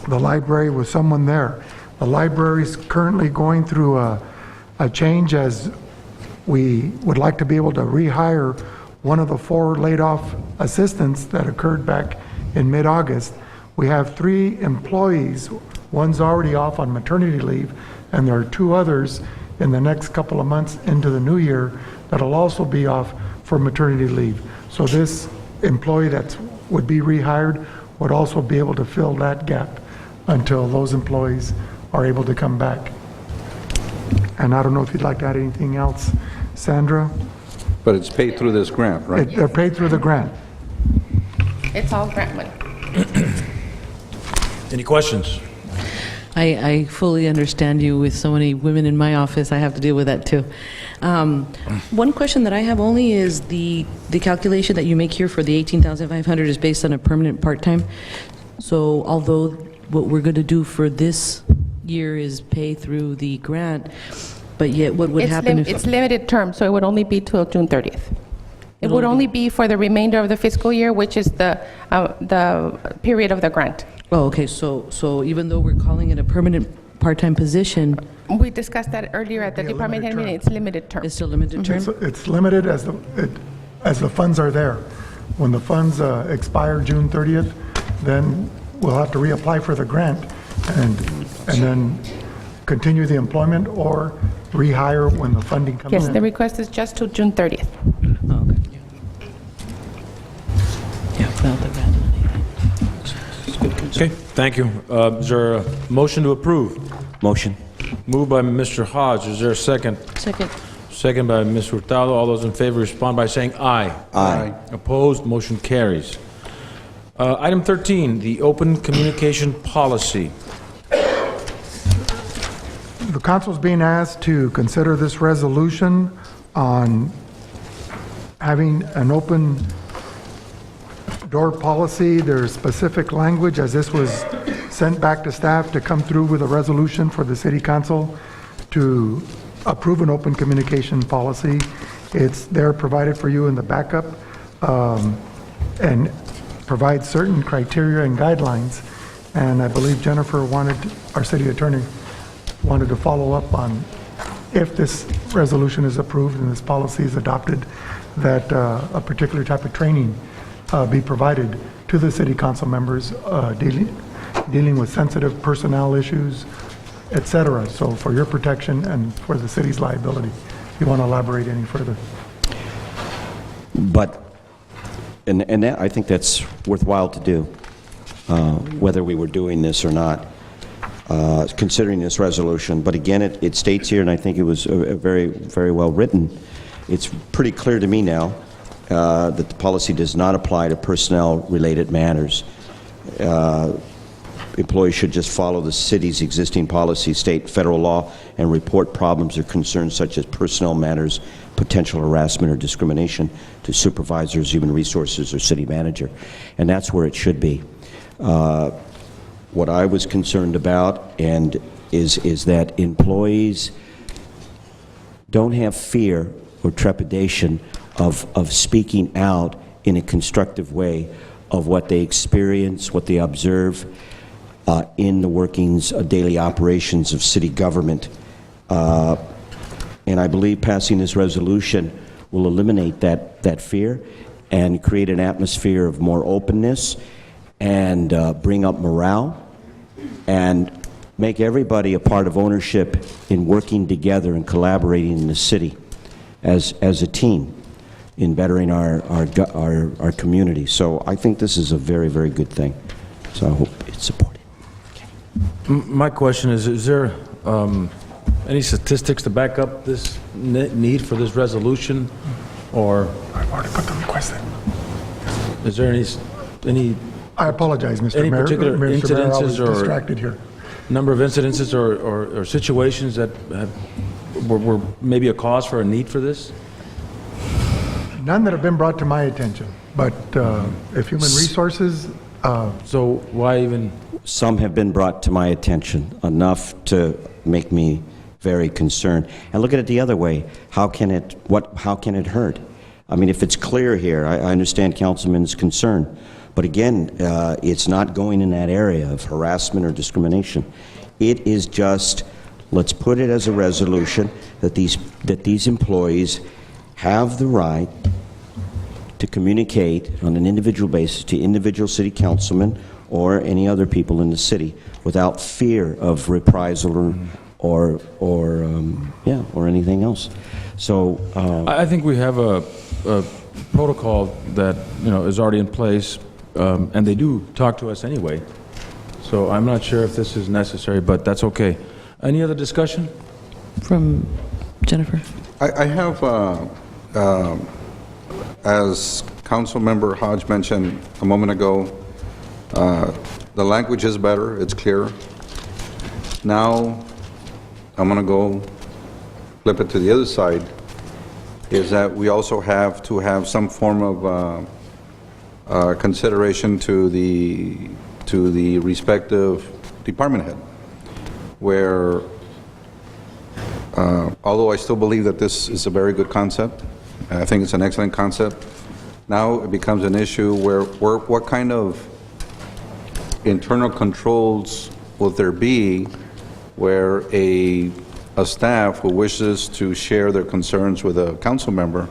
library with someone there. The library is currently going through a change, as we would like to be able to rehire one of the 4 laid-off assistants that occurred back in mid-August. We have 3 employees. One's already off on maternity leave, and there are 2 others in the next couple of months into the new year that'll also be off for maternity leave. So this employee that would be rehired would also be able to fill that gap until those employees are able to come back. And I don't know if you'd like to add anything else, Sandra? But it's paid through this grant, right? They're paid through the grant. It's all grant money. Any questions? I fully understand you. With so many women in my office, I have to deal with that too. One question that I have only is the calculation that you make here for the 18,500 is based on a permanent part-time. So although what we're going to do for this year is pay through the grant, but yet what would happen if... It's limited term, so it would only be till June 30th. It would only be for the remainder of the fiscal year, which is the period of the grant. Oh, okay, so even though we're calling it a permanent part-time position... We discussed that earlier at the department head meeting. It's limited term. It's still limited term? It's limited as the funds are there. When the funds expire June 30th, then we'll have to reapply for the grant and then continue the employment or rehire when the funding comes in. Yes, the request is just till June 30th. Oh, okay. Yeah, without the grant money. Okay, thank you. Is there a motion to approve? Motion. Moved by Mr. Hodge. Is there a second? Second. Second by Ms. Hurtado. All those in favor respond by saying aye. Aye. Opposed? Motion carries. Item 13, the open communication policy. The council is being asked to consider this resolution on having an open door policy. There's specific language, as this was sent back to staff to come through with a resolution for the city council to approve an open communication policy. It's there provided for you in the backup and provides certain criteria and guidelines. And I believe Jennifer wanted, our city attorney, wanted to follow up on if this resolution is approved and this policy is adopted, that a particular type of training be provided to the city council members dealing with sensitive personnel issues, et cetera. So for your protection and for the city's liability. If you want to elaborate any further. But, and that, I think that's worthwhile to do, whether we were doing this or not, considering this resolution. But again, it states here, and I think it was very, very well written, it's pretty clear to me now that the policy does not apply to personnel-related matters. Employees should just follow the city's existing policy, state federal law, and report problems or concerns such as personnel matters, potential harassment or discrimination to supervisors, human resources, or city manager. And that's where it should be. What I was concerned about is that employees don't have fear or trepidation of speaking out in a constructive way of what they experience, what they observe in the workings of daily operations of city government. And I believe passing this resolution will eliminate that fear and create an atmosphere of more openness and bring up morale and make everybody a part of ownership in working together and collaborating in the city as a team in bettering our community. So I think this is a very, very good thing. So I hope it's supported. My question is there any statistics to back up this need for this resolution, or? I've already put the request in. Is there any? I apologize, Mr. Any Mayor. particular Mr. Mayor, I was incidences or distracted here. Number of incidences or situations that were maybe a cause for a need for this? None that have been brought to my attention, but if Human Resources... So why even... Some have been brought to my attention, enough to make me very concerned. And look at it the other way. How can it hurt? I mean, if it's clear here, I understand Councilman's concern. But again, it's not going in that area of harassment or discrimination. It is just, let's put it as a resolution that these employees have the right to communicate on an individual basis to individual city councilmen or any other people in the city without fear of reprisal or anything else. So I think we have a protocol that, is already in place, and they do talk to us anyway. So I'm not sure if this is necessary, but that's okay. Any other discussion? From Jennifer. I have, as Councilmember Hodge mentioned a moment ago, the language is better, it's clear. Now, I'm going to go flip it to the other side, is that we also have to have some form of consideration to the respective department head, where although I still believe that this is a very good concept, and I think it's an excellent concept, now it becomes an issue where what kind of internal controls will there be where a staff who wishes to share their concerns with a council member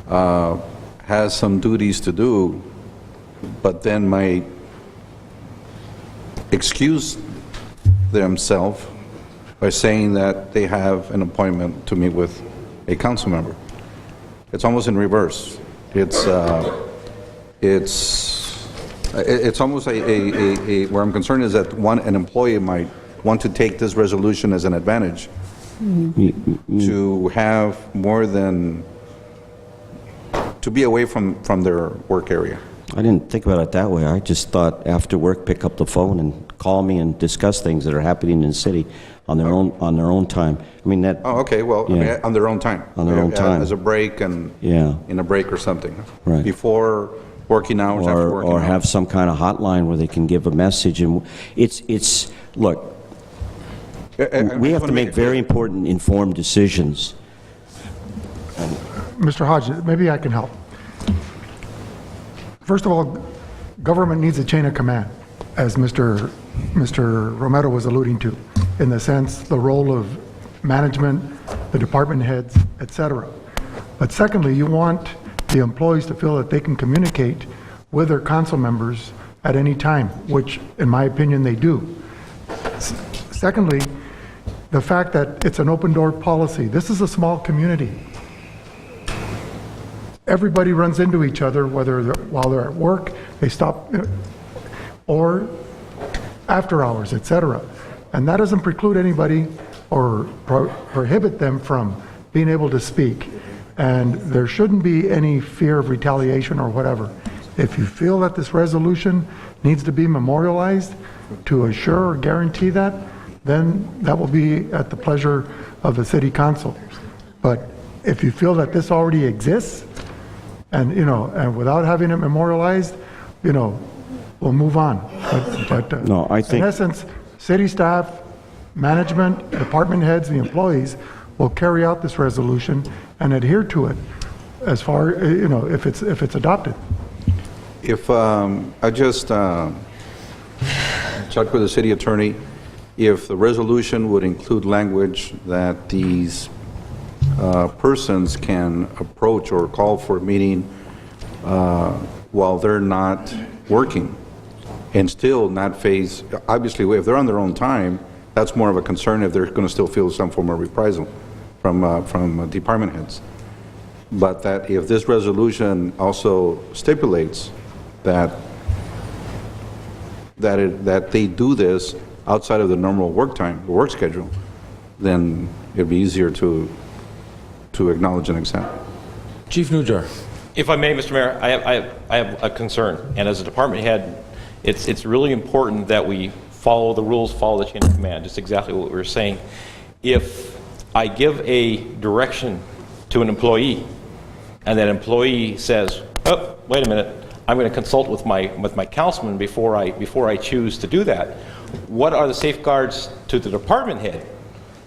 has some duties to do, but then might excuse themselves by saying that they have an appointment to meet with a council member. It's almost in reverse. It's almost where I'm concerned is that an employee might want to take this resolution as an advantage to have more than, to be away from their work area. I didn't think about it that way. I just thought after work, pick up the phone and call me and discuss things that are happening in the city on their own time. I mean that. Oh, okay. Well, Yeah. I mean, on their own time. On their own time. As a break and in a break or something. Right. Before working hours, after working or hours. have some kind of hotline where they can give a message. And it's look, we have to make very important informed decisions. Mr. Hodge, maybe I can help. First of all, government needs a chain of command, as Mr. Romero was alluding to, in the sense, the role of management, the department heads, etc. But secondly, you want the employees to feel that they can communicate with their council members at any time, which, in my opinion, they do. Secondly, the fact that it's an open door policy. This is a small community. Everybody runs into each other, whether while they're at work, they stop, or after hours, etc. And that doesn't preclude anybody or prohibit them from being able to speak. And there shouldn't be any fear of retaliation or whatever. If you feel that this resolution needs to be memorialized to assure or guarantee that, then that will be at the pleasure of the city council. But if you feel that this already exists, and and without having it memorialized, we'll move on. But No, I think- in essence, city staff, management, department heads, the employees will carry out this resolution and adhere to it as far, if it's adopted. If I just check with the city attorney, if the resolution would include language that these persons can approach or call for a meeting while they're not working and still not face, obviously, if they're on their own time, that's more of a concern if they're going to still feel some form of reprisal from department heads. But that if this resolution also stipulates that they do this outside of the normal work time, the work schedule, then it'd be easier to acknowledge and accept. Chief Nujar. If I may, Mr. Mayor, I have a concern, and as a department head, it's really important that we follow the rules, follow the chain of command, just exactly what we were saying. If I give a direction to an employee, and that employee says, "Oh, wait a minute, I'm going to consult with my councilman before I choose to do that," what are the safeguards to the department head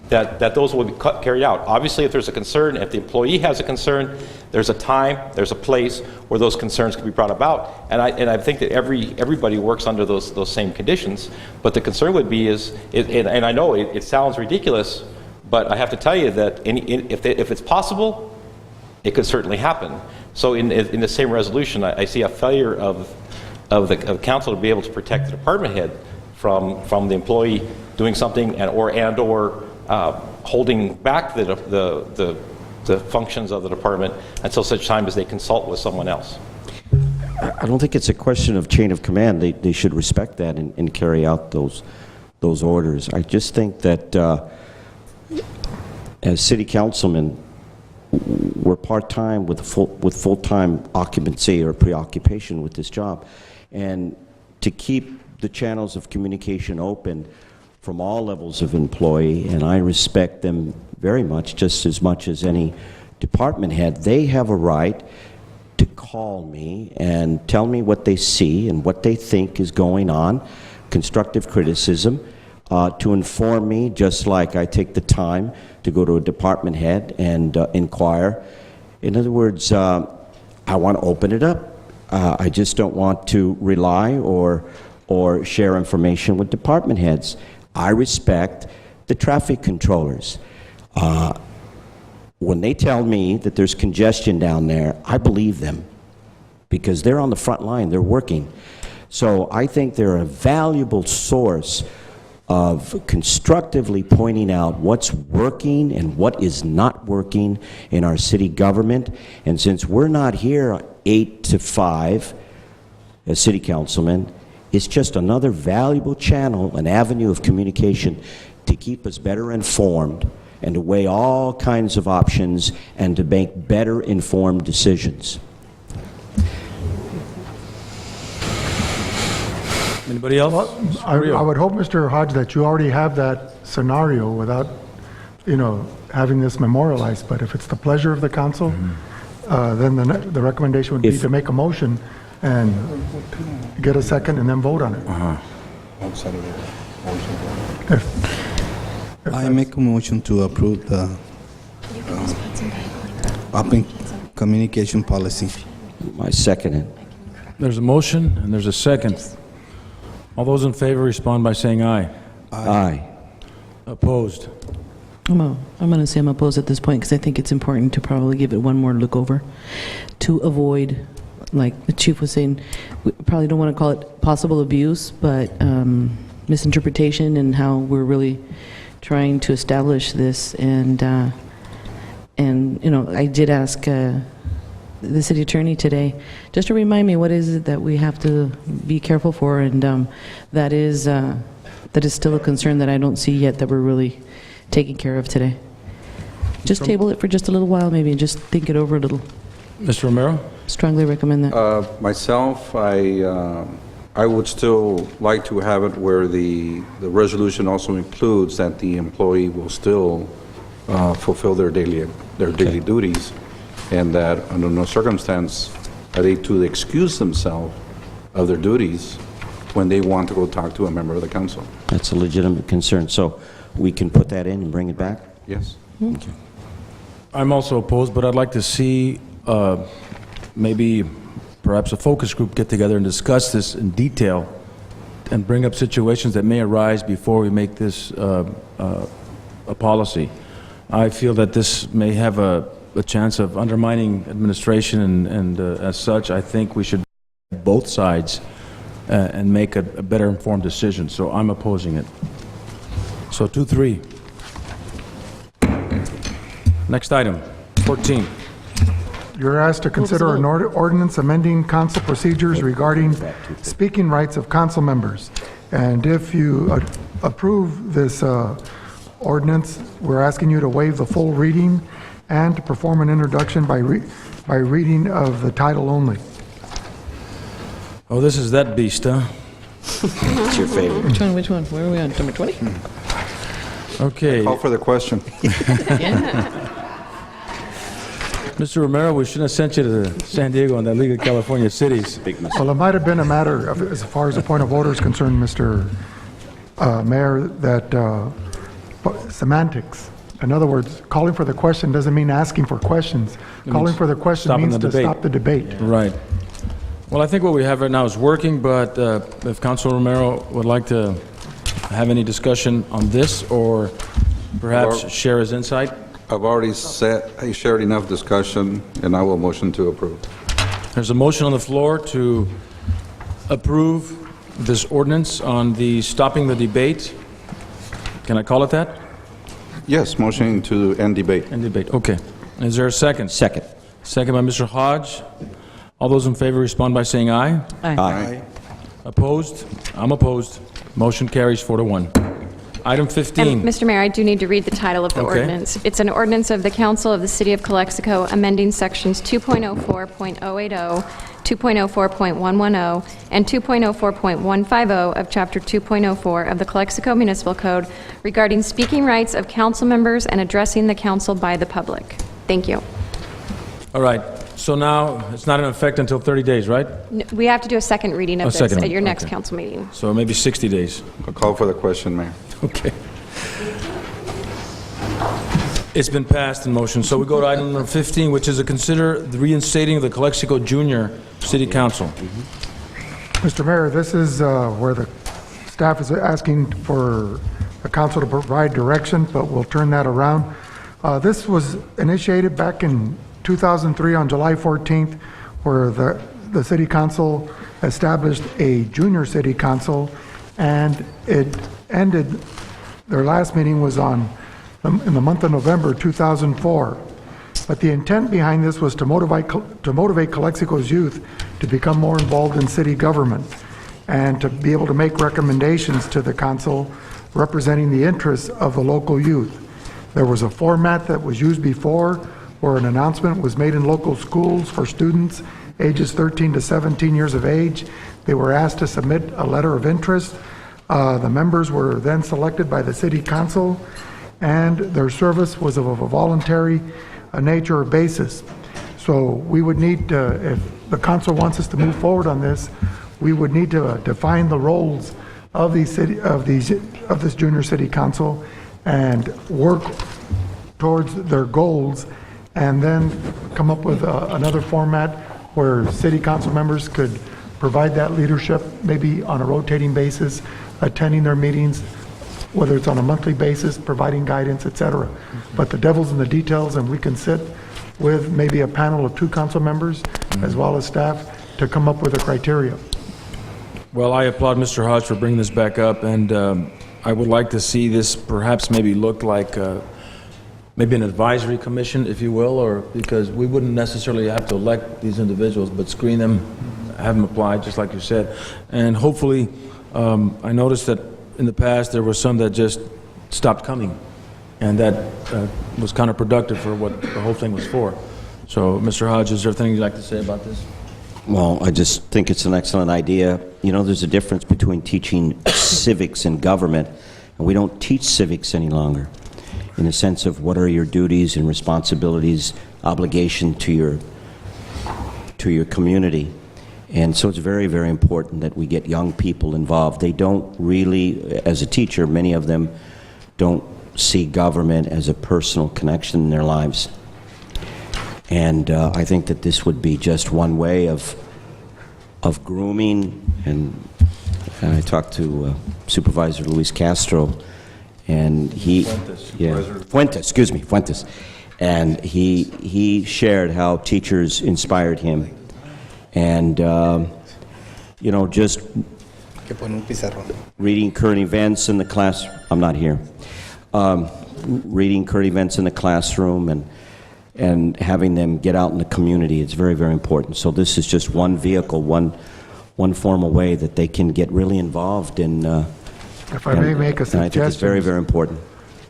that those will be carried out? Obviously, if there's a concern, if the employee has a concern, there's a time, there's a place where those concerns can be brought about, and I think that everybody works under those same conditions. But the concern would be and I know it sounds ridiculous, but I have to tell you that if it's possible, it could certainly happen. So in the same resolution, I see a failure of the council to be able to protect the department head from the employee doing something or holding back the functions of the department until such time as they consult with someone else. I don't think it's a question of chain of command. They should respect that and carry out those orders. I just think that as city councilmen, we're part-time with full-time occupancy or preoccupation with this job. And to keep the channels of communication open from all levels of employee, and I respect them very much, just as much as any department head, they have a right to call me and tell me what they see and what they think is going on, constructive criticism, to inform me, just like I take the time to go to a department head and inquire. In other words, I want to open it up. I just don't want to rely or share information with department heads. I respect the traffic controllers. When they tell me that there's congestion down there, I believe them because they're on the front line, they're working. So I think they're a valuable source of constructively pointing out what's working and what is not working in our city government. And since we're not here 8 to 5 as city councilmen, it's just another valuable channel, an avenue of communication to keep us better informed and to weigh all kinds of options and to make better informed decisions. Anybody else? Well, I would hope, Mr. Hodge, that you already have that scenario without, having this memorialized. But if it's the pleasure of the council, then the recommendation would be to make a motion and get a second and then vote on it. I make a motion to approve the open communication policy. I second it. There's a motion and there's a second. All those in favor respond by saying aye. Aye. Opposed? I'm going to say I'm opposed at this point because I think it's important to probably give it one more look over to avoid, like the chief was saying, we probably don't want to call it possible abuse, but misinterpretation and how we're really trying to establish this. And I did ask the city attorney today just to remind me what is it that we have to be careful for, and that is still a concern that I don't see yet that we're really taking care of today. Just table it for just a little while maybe and just think it over a little. Mr. Romero? Strongly recommend that. Myself, I would still like to have it where the resolution also includes that the employee will still fulfill their daily duties, and that under no circumstance are they to excuse themselves of their duties when they want to go talk to a member of the council. That's a legitimate concern. So we can put that in and bring it back? Yes. Okay. I'm also opposed, but I'd like to see maybe perhaps a focus group get together and discuss this in detail and bring up situations that may arise before we make this a policy. I feel that this may have a chance of undermining administration, and as such, I think we should both sides and make a better informed decision. So I'm opposing it. So 2-3. Next item, 14. You're asked to consider an ordinance amending council procedures regarding speaking rights of council members. And if you approve this ordinance, we're asking you to waive the full reading and to perform an introduction by reading of the title only. Oh, this is that beast, huh? It's your favorite. Which one? Where are we on? Number 20? Okay. Call for the question. Mr. Romero, we shouldn't have sent you to San Diego and that League of California Cities. Well, it might have been a matter of, as far as the point of order is concerned, Mr. Mayor, that semantics. In other words, calling for the question doesn't mean asking for questions. Calling for the question means to stop the debate. Right. Well, I think what we have right now is working, but if Councilor Romero would like to have any discussion on this or perhaps share his insight? I've already shared enough discussion, and I will motion to approve. There's a motion on the floor to approve this ordinance on the stopping the debate. Can I call it that? Yes, motion to end debate. End debate, okay. Is there a second? Second. Second by Mr. Hodge. All those in favor respond by saying aye. Aye. Opposed? I'm opposed. Motion carries 4-1. Item 15. And, Mr. Mayor, I do need to read the title of the Okay. ordinance. It's an ordinance of the Council of the City of Calexico amending sections 2.04.080, 2.04.110, and 2.04.150 of Chapter 2.04 of the Calexico Municipal Code regarding speaking rights of council members and addressing the council by the public. Thank you. All right, so now, it's not in effect until 30 days, right? We have to do a second reading of A this second at your one, next okay. council meeting. So maybe 60 days. I'll call for the question, Mayor. Okay. It's been passed in motion. So we go to item number 15, which is to consider the reinstating of the Calexico Junior City Council. Mr. Mayor, this is where the staff is asking for the council to provide direction, but we'll turn that around. This was initiated back in 2003 on July 14th, where the city council established a junior city council, and it ended, their last meeting was in the month of November 2004. But the intent behind this was to motivate Calexico's youth to become more involved in city government and to be able to make recommendations to the council representing the interests of the local youth. There was a format that was used before where an announcement was made in local schools for students ages 13 to 17 years of age. They were asked to submit a letter of interest. The members were then selected by the city council, and their service was of a voluntary nature or basis. So we would need to, if the council wants us to move forward on this, we would need to define the roles of this junior city council and work towards their goals, and then come up with another format where city council members could provide that leadership, maybe on a rotating basis, attending their meetings, whether it's on a monthly basis, providing guidance, etc. But the devil's in the details, and we can sit with maybe a panel of 2 council members as well as staff to come up with a criteria. Well, I applaud Mr. Hodge for bringing this back up, and I would like to see this perhaps maybe look like maybe an advisory commission, if you will, or because we wouldn't necessarily have to elect these individuals, but screen them, have them apply, just like you said. And hopefully, I noticed that in the past there were some that just stopped coming, and that was counterproductive for what the whole thing was for. So, Mr. Hodge, is there anything you'd like to say about this? Well, I just think it's an excellent idea. You know, there's a difference between teaching civics and government, and we don't teach civics any longer, in the sense of what are your duties and responsibilities, obligation to your community. And so it's very, very important that we get young people involved. They don't really, as a teacher, many of them don't see government as a personal connection in their lives. And I think that this would be just one way of grooming. And I talked to Supervisor Luis Castro, and Fuentes, and he shared how teachers inspired him, and you know, just reading current events in the class. I'm not here. Reading current events in the classroom and having them get out in the community. It's very, very important. So this is just one vehicle, one formal way that they can get really involved in. If I may make a suggestion. I think it's very, very important.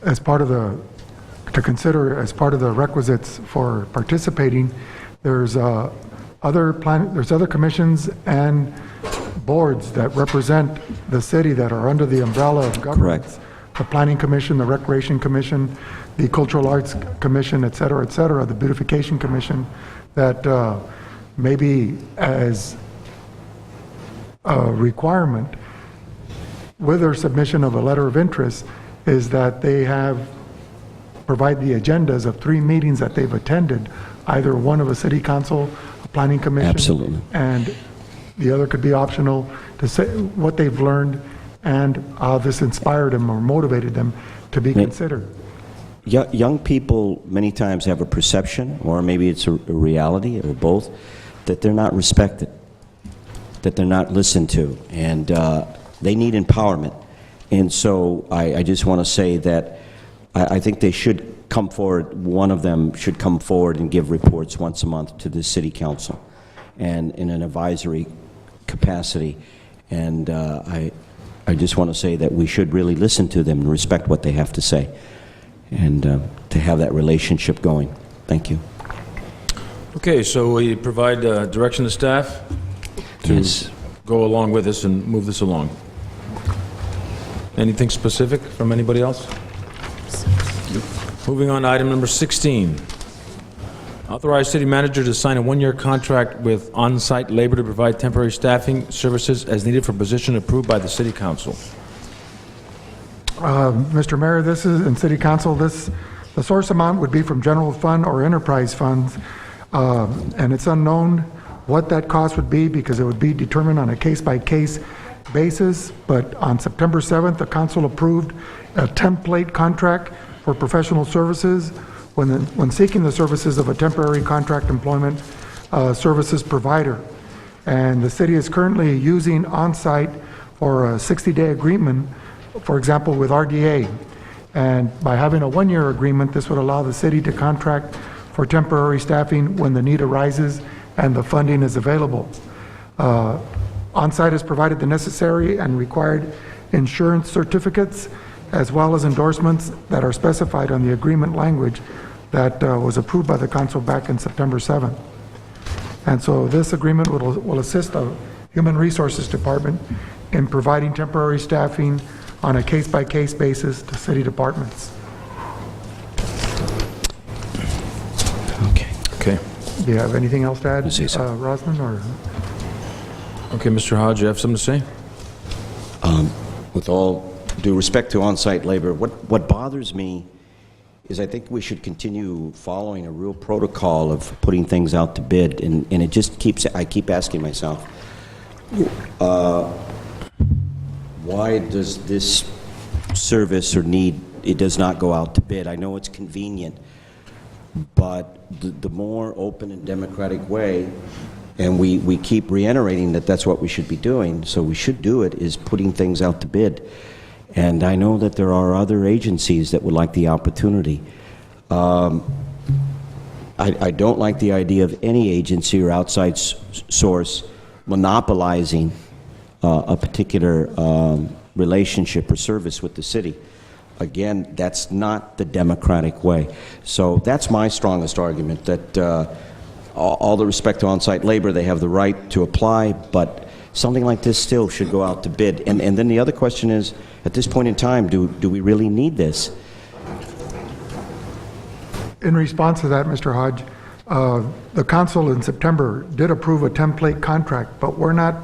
As part of to consider as part of the requisites for participating, there's other commissions and boards that represent the city that are under the umbrella of government. Correct. The Planning Commission, the Recreation Commission, the Cultural Arts Commission, et cetera, the Beautification Commission, that maybe as a requirement with their submission of a letter of interest is that they provide the agendas of 3 meetings that they've attended, either one of a city council, a planning commission. Absolutely. And the other could be optional, to say what they've learned and how this inspired them or motivated them to be considered. Young people many times have a perception, or maybe it's a reality, or both, that they're not respected, that they're not listened to, and they need empowerment. And so I just want to say that I think they should come forward, one of them should come forward and give reports once a month to the City Council, and in an advisory capacity. And I just want to say that we should really listen to them and respect what they have to say, and to have that relationship going. Thank you. Okay, so we provide direction to staff to go along with this and move this along. Anything specific from anybody else? Moving on to item number 16. Authorize city manager to sign a one-year contract with on-site labor to provide temporary staffing services as needed for position approved by the City Council. Mr. Mayor, this is, in City Council, the source amount would be from general fund or enterprise funds, and it's unknown what that cost would be because it would be determined on a case-by-case basis. But on September 7th, the council approved a template contract for professional services when seeking the services of a temporary contract employment services provider. And the city is currently using on-site for a 60-day agreement, for example, with RDA. And by having a one-year agreement, this would allow the city to contract for temporary staffing when the need arises and the funding is available. On-site has provided the necessary and required insurance certificates, as well as endorsements that are specified on the agreement language that was approved by the council back in September 7th. And so this agreement will assist the Human Resources Department in providing temporary staffing on a case-by-case basis to city departments. Okay. Do you have anything else to add, Rosman? or? Okay, Mr. Hodge, you have something to say? With all due respect to on-site labor, what bothers me is I think we should continue following a real protocol of putting things out to bid, and it just keeps, I keep asking myself, why does this service or need, it does not go out to bid? I know it's convenient, but the more open and democratic way, and we keep reiterating that that's what we should be doing, so we should do it, is putting things out to bid. And I know that there are other agencies that would like the opportunity. I don't like the idea of any agency or outside source monopolizing a particular relationship or service with the city. Again, that's not the democratic way. So that's my strongest argument, that all the respect to on-site labor, they have the right to apply, but something like this still should go out to bid. And then the other question is, at this point in time, do we really need this? In response to that, Mr. Hodge, the council in September did approve a template contract, but we're not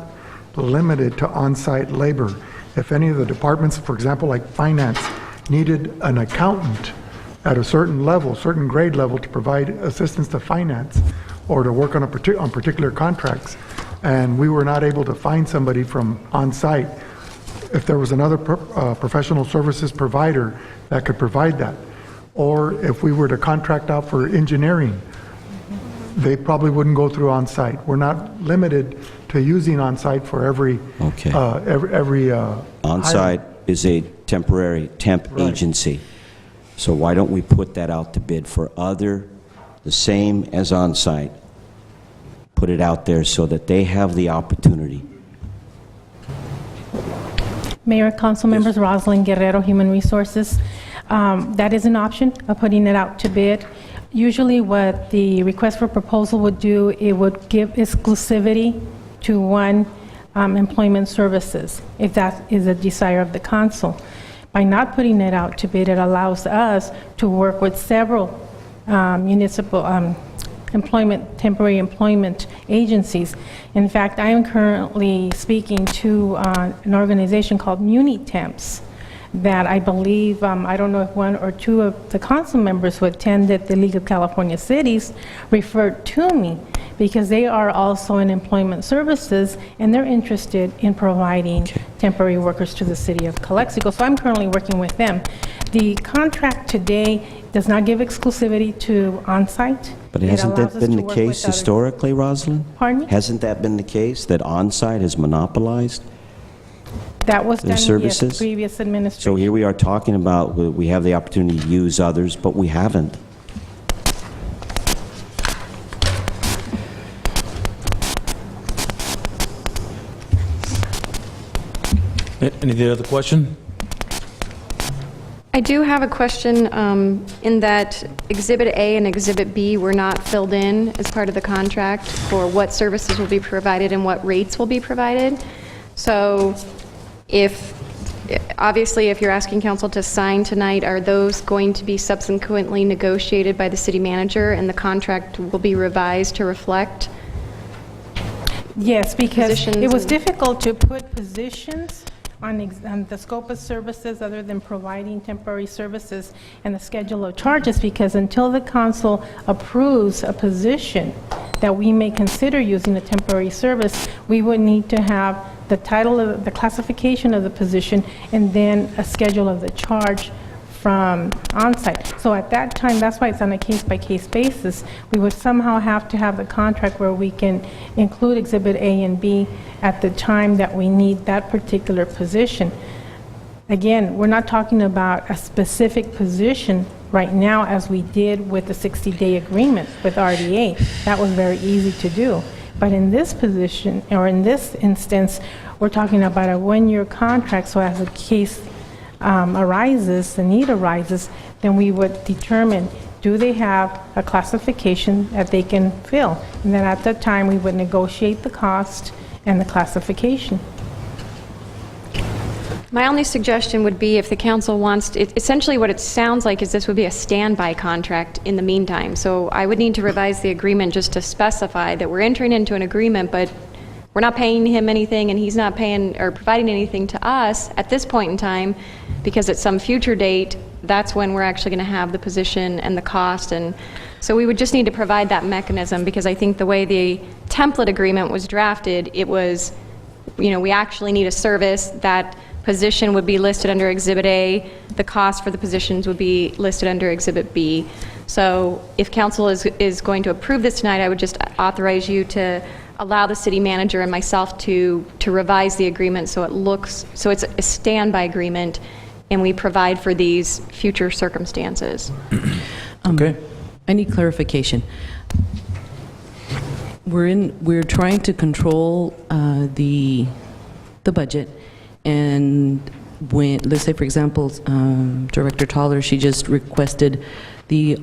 limited to on-site labor. If any of the departments, for example, like finance, needed an accountant at a certain level, certain grade level, to provide assistance to finance or to work on particular contracts, and we were not able to find somebody from on-site, if there was another professional services provider that could provide that, or if we were to contract out for engineering, they probably wouldn't go through on-site. We're not limited to using on-site for every on-site is a temporary temp agency. So why don't we put that out to bid for the same as on-site? Put it out there so that they have the opportunity. Mayor, council members, Rosalind Guerrero, Human Resources. That is an option of putting it out to bid. Usually what the request for proposal would do, it would give exclusivity to one employment services, if that is a desire of the council. By not putting it out to bid, it allows us to work with several municipal temporary employment agencies. In fact, I am currently speaking to an organization called MuniTemps that I believe, I don't know if one or two of the council members who attended the League of California Cities referred to me because they are also in employment services, and they're interested in providing temporary workers to the city of Calexico. So I'm currently working with them. The contract today does not give exclusivity to on-site. But It hasn't allows that us been to the work case with other- historically, Rosalind? Pardon me? Hasn't that been the case, that on-site is monopolized? That was Their done in services? the previous administration. So here we are talking about, we have the opportunity to use others, but we haven't. Any other question? I do have a question in that Exhibit A and Exhibit B were not filled in as part of the contract for what services will be provided and what rates will be provided. So obviously, if you're asking council to sign tonight, are those going to be subsequently negotiated by the city manager and the contract will be revised to reflect? Yes, because Positions it was and- difficult to put positions on the scope of services other than providing temporary services and the schedule of charges, because until the council approves a position that we may consider using a temporary service, we would need to have the title of the classification of the position and then a schedule of the charge from on-site. So at that time, that's why it's on a case-by-case basis. We would somehow have to have the contract where we can include Exhibit A and B at the time that we need that particular position. Again, we're not talking about a specific position right now as we did with the 60-day agreement with RDA. That was very easy to do. But in this position, or in this instance, we're talking about a one-year contract, so as a case arises, the need arises, then we would determine, do they have a classification that they can fill? And then at that time, we would negotiate the cost and the classification. My only suggestion would be if the council wants, essentially what it sounds like is this would be a standby contract in the meantime. So I would need to revise the agreement just to specify that we're entering into an agreement, but we're not paying him anything and he's not paying or providing anything to us at this point in time, because at some future date, that's when we're actually going to have the position and the cost. And so we would just need to provide that mechanism, because I think the way the template agreement was drafted, it was, we actually need a service. That position would be listed under Exhibit A. The cost for the positions would be listed under Exhibit B. So if council is going to approve this tonight, I would just authorize you to allow the city manager and myself to revise the agreement so it's a standby agreement and we provide for these future circumstances. Okay. I need clarification. We're trying to control the budget, and when, let's say for example, Director Toller, she just requested the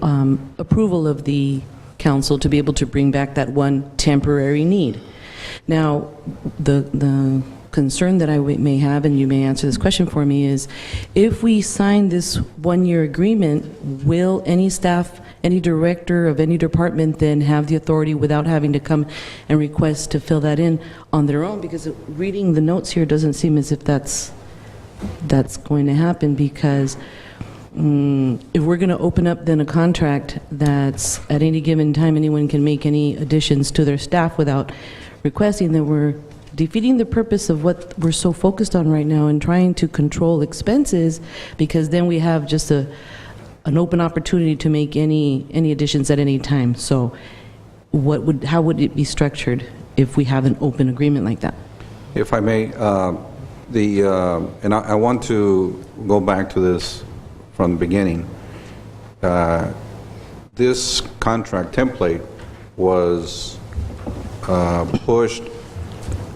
approval of the council to be able to bring back that one temporary need. Now, the concern that I may have, and you may answer this question for me, is if we sign this one-year agreement, will any staff, any director of any department then have the authority without having to come and request to fill that in on their own? Because reading the notes here doesn't seem as if that's going to happen, because if we're going to open up then a contract that's at any given time anyone can make any additions to their staff without requesting, then we're defeating the purpose of what we're so focused on right now and trying to control expenses, because then we have just an open opportunity to make any additions at any time. So how would it be structured if we have an open agreement like that? If I may, and I want to go back to this from the beginning. This contract template was pushed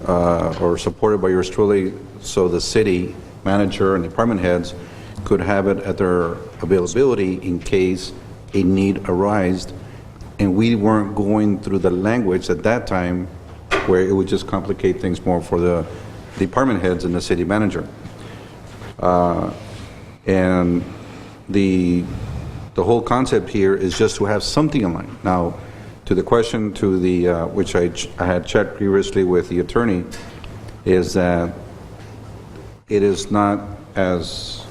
or supported by yours truly, so the city manager and department heads could have it at their availability in case a need arised, and we weren't going through the language at that time where it would just complicate things more for the department heads and the city manager. And the whole concept here is just to have something in mind. Now, to the question which I had checked previously with the attorney, is that it is not, as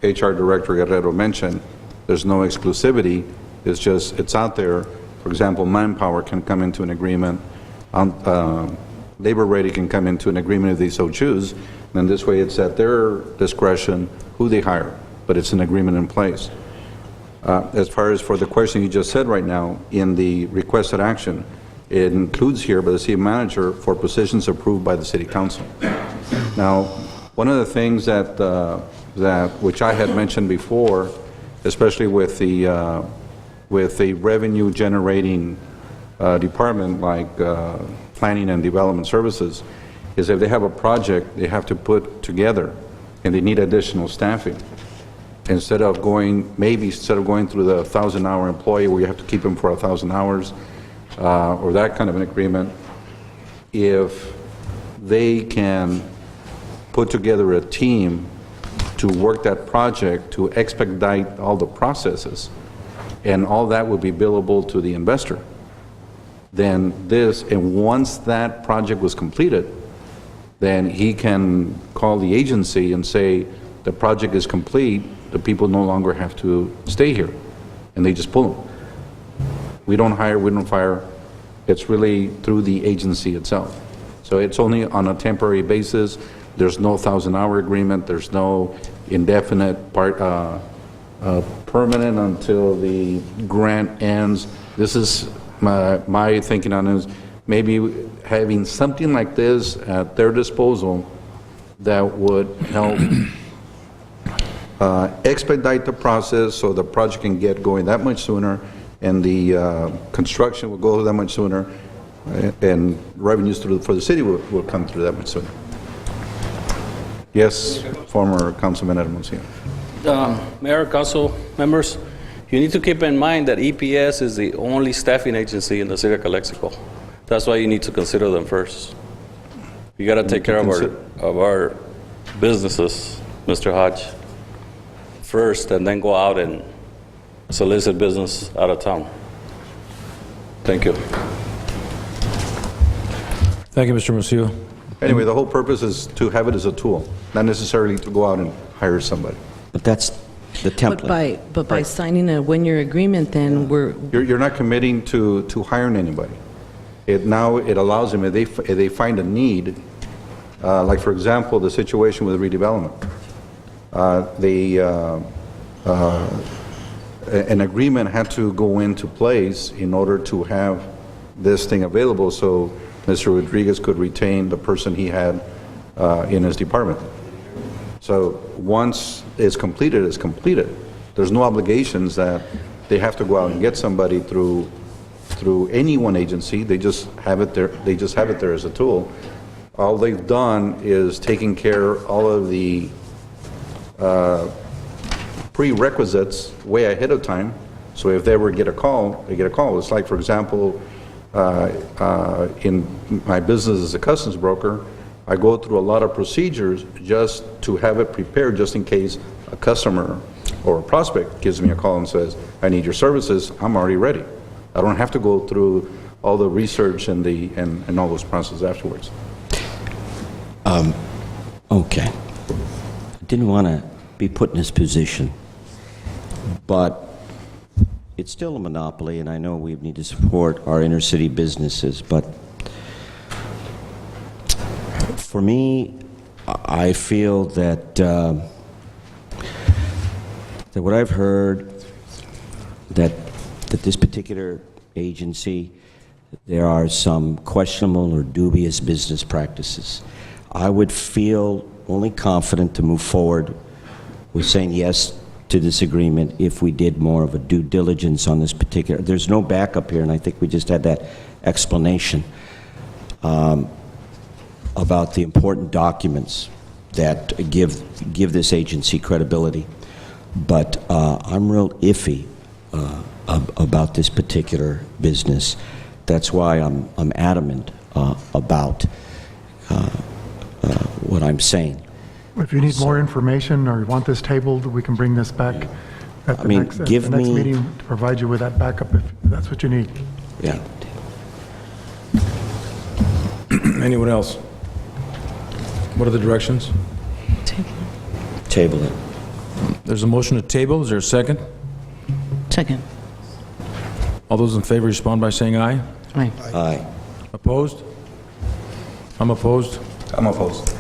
HR Director Guerrero mentioned, there's no exclusivity. It's just, it's out there For example, Manpower can come into an agreement, Labor Ready can come into an agreement if they so choose, and this way it's at their discretion who they hire, but it's an agreement in place. As far as for the question you just said right now, in the requested action, it includes here by the city manager for positions approved by the city council. Now, one of the things that which I had mentioned before, especially with the revenue generating department like planning and development services, is if they have a project they have to put together and they need additional staffing. Instead of going through the 1,000-hour employee where you have to keep them for 1,000 hours or that kind of an agreement, if they can put together a team to work that project to expedite all the processes, and all that would be billable to the investor, then and once that project was completed, then he can call the agency and say, the project is complete, the people no longer have to stay here, and they just pull them. We don't hire, we don't fire. It's really through the agency itself. So it's only on a temporary basis. There's no 1,000-hour agreement. There's no indefinite permanent until the grant ends. This is my thinking on it, is maybe having something like this at their disposal that would help expedite the process so the project can get going that much sooner, and the construction will go that much sooner, and revenues for the city will come through that much sooner. Yes, former Councilman Hermosillo. Mayor, council members, you need to keep in mind that EPS is the only staffing agency in the city of Calexico. That's why you need to consider them first. You got to take care of our businesses, Mr. Hodge, first, and then go out and solicit business out of town. Thank you. Thank you, Mr. Hermosillo. Anyway, the whole purpose is to have it as a tool, not necessarily to go out and hire somebody. But that's the template. But by signing a one-year agreement, then You're not committing to hiring anybody. It allows them, if they find a need, like for example, the situation with redevelopment. An agreement had to go into place in order to have this thing available so Mr. Rodriguez could retain the person he had in his department. So once it's completed, it's completed. There's no obligations that they have to go out and get somebody through any one agency. They just have it there. They just have it there as a tool. All they've done is taking care of all of the prerequisites way ahead of time. So if they ever get a call, they get a call. It's like, for example, in my business as a customs broker, I go through a lot of procedures just to have it prepared, just in case a customer or a prospect gives me a call and says, I need your services, I'm already ready. I don't have to go through all the research and all those processes afterwards. Okay. I didn't want to be put in this position, but it's still a monopoly, and I know we need to support our inner city businesses, but for me, I feel that that what I've heard, that this particular agency, there are some questionable or dubious business practices. I would feel only confident to move forward with saying yes to this agreement if we did more of a due diligence on this particular. There's no backup here, and I think we just had that explanation about the important documents that give this agency credibility. But I'm real iffy about this particular business. That's why I'm adamant about what I'm saying. If you need more information or you want this tabled, we can bring this back at the next meeting to provide you with that backup if that's what you need. Yeah. Anyone else? What are the directions? Table it. There's a motion to table. Is there a second? Second. All those in favor respond by saying aye. Aye. Aye. Opposed? I'm opposed. I'm opposed.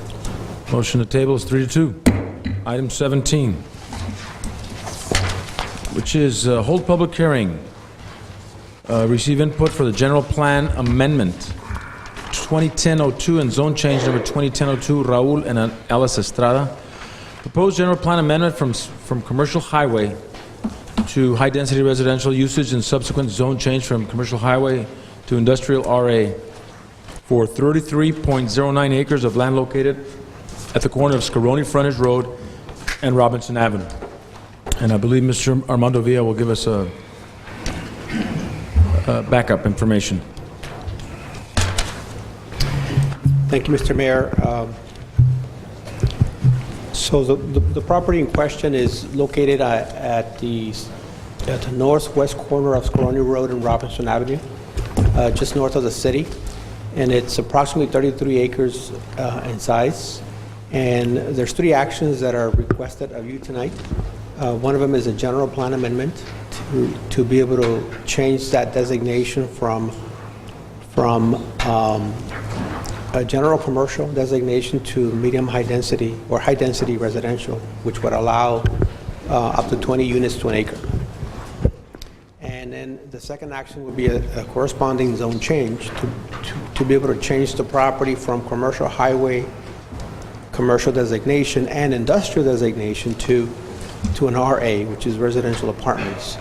Motion to table is 3-2. Item 17, which is hold public hearing. Receive input for the general plan amendment 2010-02 and zone change number 2010-02, Raul and Alice Estrada. Proposed general plan amendment from commercial highway to high-density residential usage and subsequent zone change from commercial highway to industrial RA for 33.09 acres of land located at the corner of Scaroni Frontage Road and Robinson Avenue. And I believe Mr. Armando Villa will give us a backup information. Thank you, Mr. Mayor. So the property in question is located at the northwest corner of Scaroni Road and Robinson Avenue, just north of the city. And it's approximately 33 acres in size. And there's 3 actions that are requested of you tonight. One of them is a general plan amendment to be able to change that designation from a general commercial designation to medium high density or high density residential, which would allow up to 20 units to an acre. And then the second action would be a corresponding zone change to be able to change the property from commercial highway, commercial designation, and industrial designation to an RA, which is residential apartments.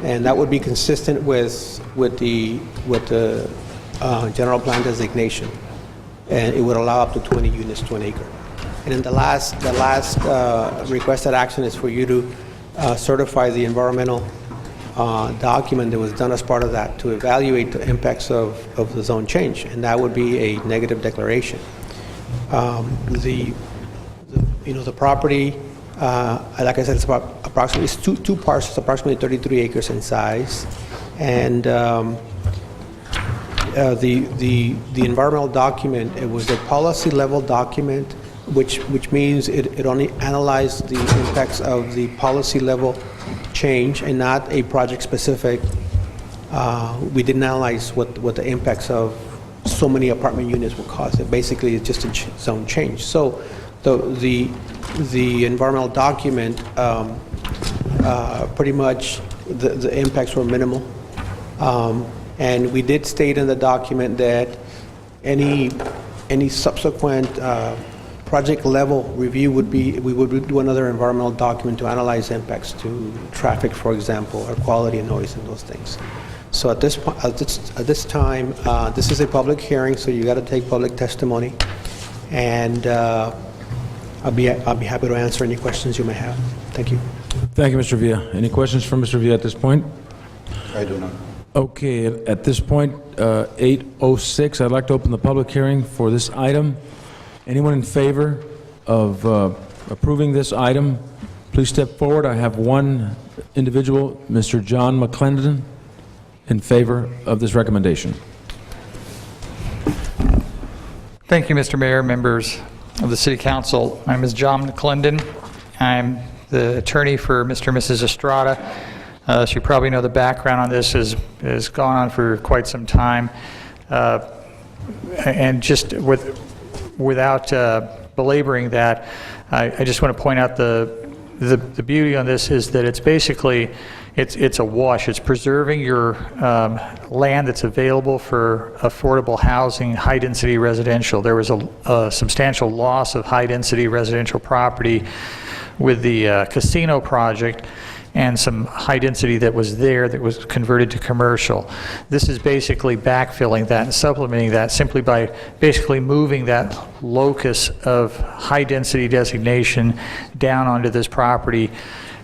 And that would be consistent with the general plan designation. And it would allow up to 20 units to an acre. And then the last requested action is for you to certify the environmental document that was done as part of that to evaluate the impacts of the zone change, and that would be a negative declaration. The property, like I said, it's about approximately two parcels, approximately 33 acres in size, and the environmental document, it was a policy level document, which means it only analyzed the impacts of the policy level change and not a project specific. We didn't analyze what the impacts of so many apartment units would cause. It basically is just a zone change. So the environmental document, pretty much the impacts were minimal. And we did state in the document that any subsequent project level review would be, we would do another environmental document to analyze impacts to traffic, for example, or quality and noise and those things. So at this time, this is a public hearing, so you got to take public testimony, and I'll be happy to answer any questions you may have. Thank you. Thank you, Mr. Villa. Any questions from Mr. Villa at this point? I do not. Okay, at this point, 8:06, I'd like to open the public hearing for this item. Anyone in favor of approving this item, please step forward. I have one individual, Mr. John McClendon, in favor of this recommendation. Thank you, Mr. Mayor, members of the City Council. My name is John McClendon. I'm the attorney for Mr. and Mrs. Estrada. So you probably know the background on this has gone on for quite some time. And just without belaboring that, I just want to point out the beauty on this is that it's basically, it's a wash. It's preserving your land that's available for affordable housing, high-density residential. There was a substantial loss of high-density residential property with the casino project, and some high density that was there that was converted to commercial. This is basically backfilling that and supplementing that simply by basically moving that locus of high density designation down onto this property.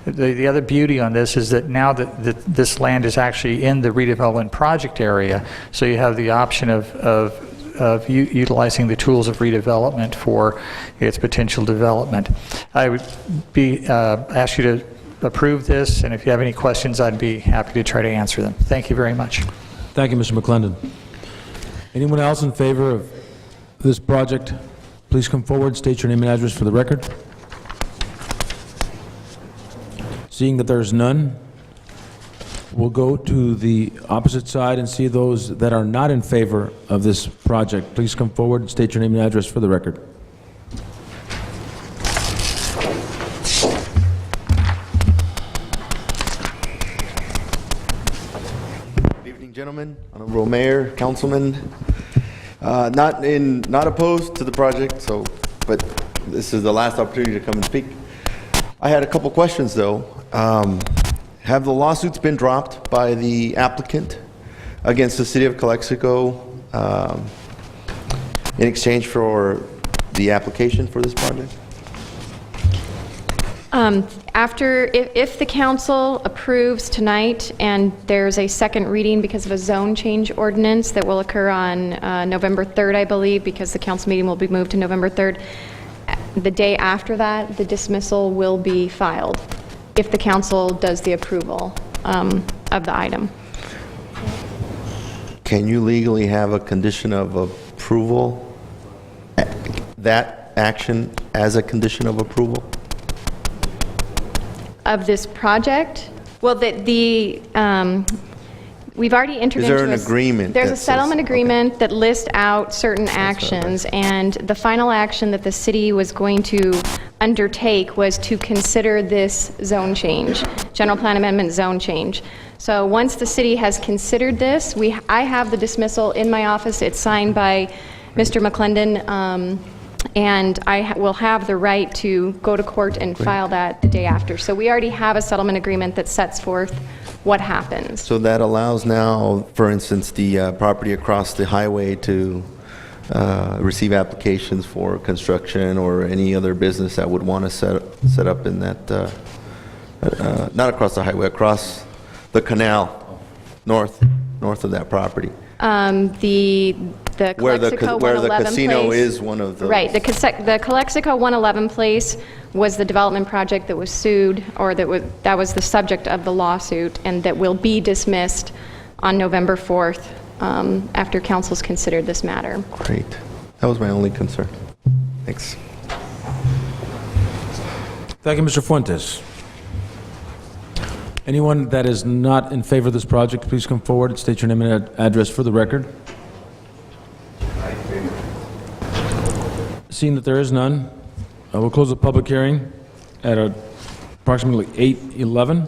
The other beauty on this is that now that this land is actually in the redevelopment project area, so you have the option of utilizing the tools of redevelopment for its potential development. I would ask you to approve this, and if you have any questions, I'd be happy to try to answer them. Thank you very much. Thank you, Mr. McClendon. Anyone else in favor of this project, please come forward, state your name and address for the record. Seeing that there's none, We'll go to the opposite side and see those that are not in favor of this project. Please come forward and state your name and address for the record. Good evening, gentlemen, honorable mayor, councilman. Not opposed to the project, but this is the last opportunity to come and speak. I had a couple questions, though. Have the lawsuits been dropped by the applicant against the city of Calexico in exchange for the application for this project? If the council approves tonight and there's a second reading because of a zone change ordinance that will occur on November 3rd, I believe, because the council meeting will be moved to November 3rd, the day after that, the dismissal will be filed if the council does the approval of the item. Can you legally have a condition of approval, that action as a condition of approval? Of this project? Well, we've already entered into an agreement? There's a settlement agreement that lists out certain actions, and the final action that the city was going to undertake was to consider this zone change, general plan amendment zone change. So once the city has considered this, I have the dismissal in my office. It's signed by Mr. McClendon, and I will have the right to go to court and file that the day after. So we already have a settlement agreement that sets forth what happens. So that allows now, for instance, the property across the highway to receive applications for construction or any other business that would want to set up in that, not across the highway, across the canal, north of that property. The Calexico where the casino place, is one of those. Right. The Calexico 111 place was the development project that was sued, or that was the subject of the lawsuit, and that will be dismissed on November 4th after council's considered this matter. Great. That was my only concern. Thanks. Thank you, Mr. Fuentes. Anyone that is not in favor of this project, please come forward and state your name and address for the record. Seeing that there is none, I will close the public hearing at approximately 8:11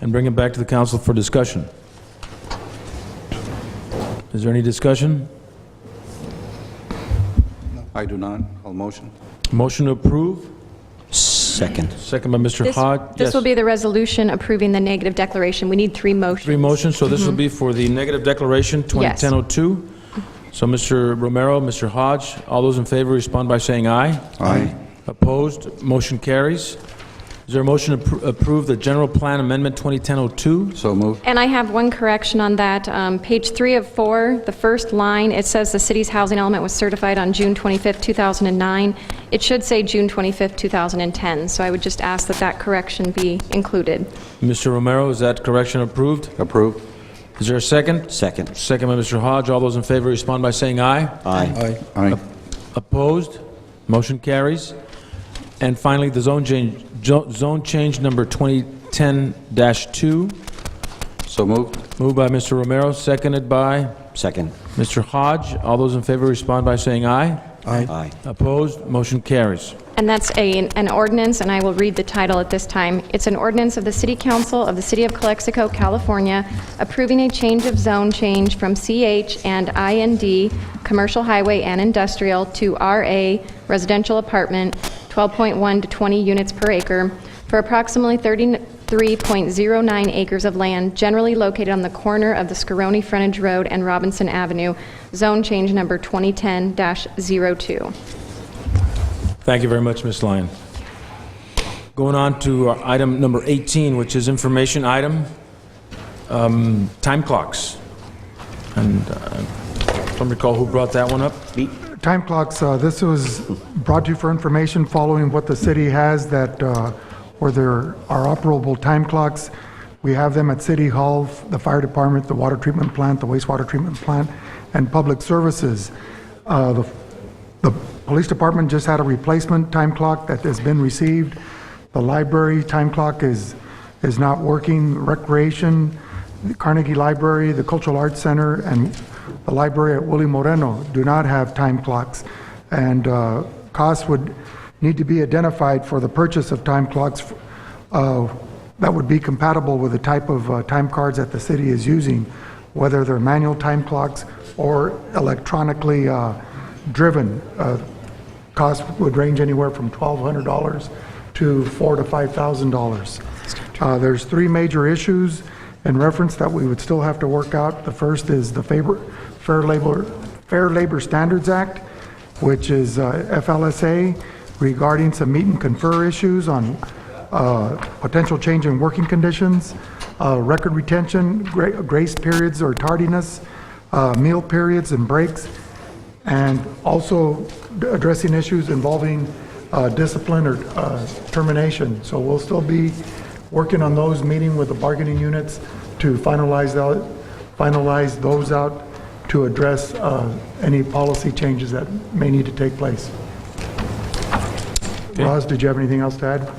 and bring it back to the council for discussion. Is there any discussion? I do not. I'll motion. Motion to approve? Second. Second by Mr. Hodge. This will be the resolution approving the negative declaration. We need 3 motions. 3 motions, so this will be for the negative declaration, 2010-02. So Mr. Romero, Mr. Hodge, all those in favor respond by saying aye. Aye. Opposed? Motion carries. Is there a motion to approve the General Plan Amendment 2010-02? So moved. And I have one correction on that. Page 3 of 4, the first line, it says the city's housing element was certified on June 25th, 2009. It should say June 25th, 2010. So I would just ask that that correction be included. Mr. Romero, is that correction approved? Approved. Is there a second? Second. Second by Mr. Hodge. All those in favor respond by saying aye. Aye. Aye. Opposed? Motion carries. And finally, the zone change number 2010-2. So moved. Moved by Mr. Romero, seconded by Second. Mr. Hodge. All those in favor respond by saying aye. Aye. Opposed? Motion carries. And that's an ordinance, and I will read the title at this time. It's an ordinance of the City Council of the City of Calexico, California, approving a change of zone change from CH and IND, Commercial Highway and Industrial, to RA, Residential Apartment, 12.1 to 20 units per acre, for approximately 33.09 acres of land, generally located on the corner of the Scaroni Frontage Road and Robinson Avenue, zone change number 2010-02. Thank you very much, Ms. Lyon. Going on to item number 18, which is information item, time clocks. And don't recall who brought that one up. Time clocks, this was brought to you for information following what the city has that where there are operable time clocks. We have them at City Hall, the fire department, the water treatment plant, the wastewater treatment plant, and public services. The police department just had a replacement time clock that has been received. The library time clock is not working. Recreation The Carnegie Library, the Cultural Arts Center, and the library at Willie Moreno do not have time clocks, and costs would need to be identified for the purchase of time clocks that would be compatible with the type of time cards that the city is using, whether they're manual time clocks or electronically driven. Costs would range anywhere from $1,200 to $4,000 to $5,000. There's three major issues in reference that we would still have to work out. The first is the Fair Labor Standards Act, which is FLSA, regarding some meet and confer issues on potential change in working conditions, record retention, grace periods or tardiness, meal periods and breaks, and also addressing issues involving discipline or termination. So we'll still be working on those, meeting with the bargaining units to finalize those out to address any policy changes that may need to take place. Okay. Roz, did you have anything else to add?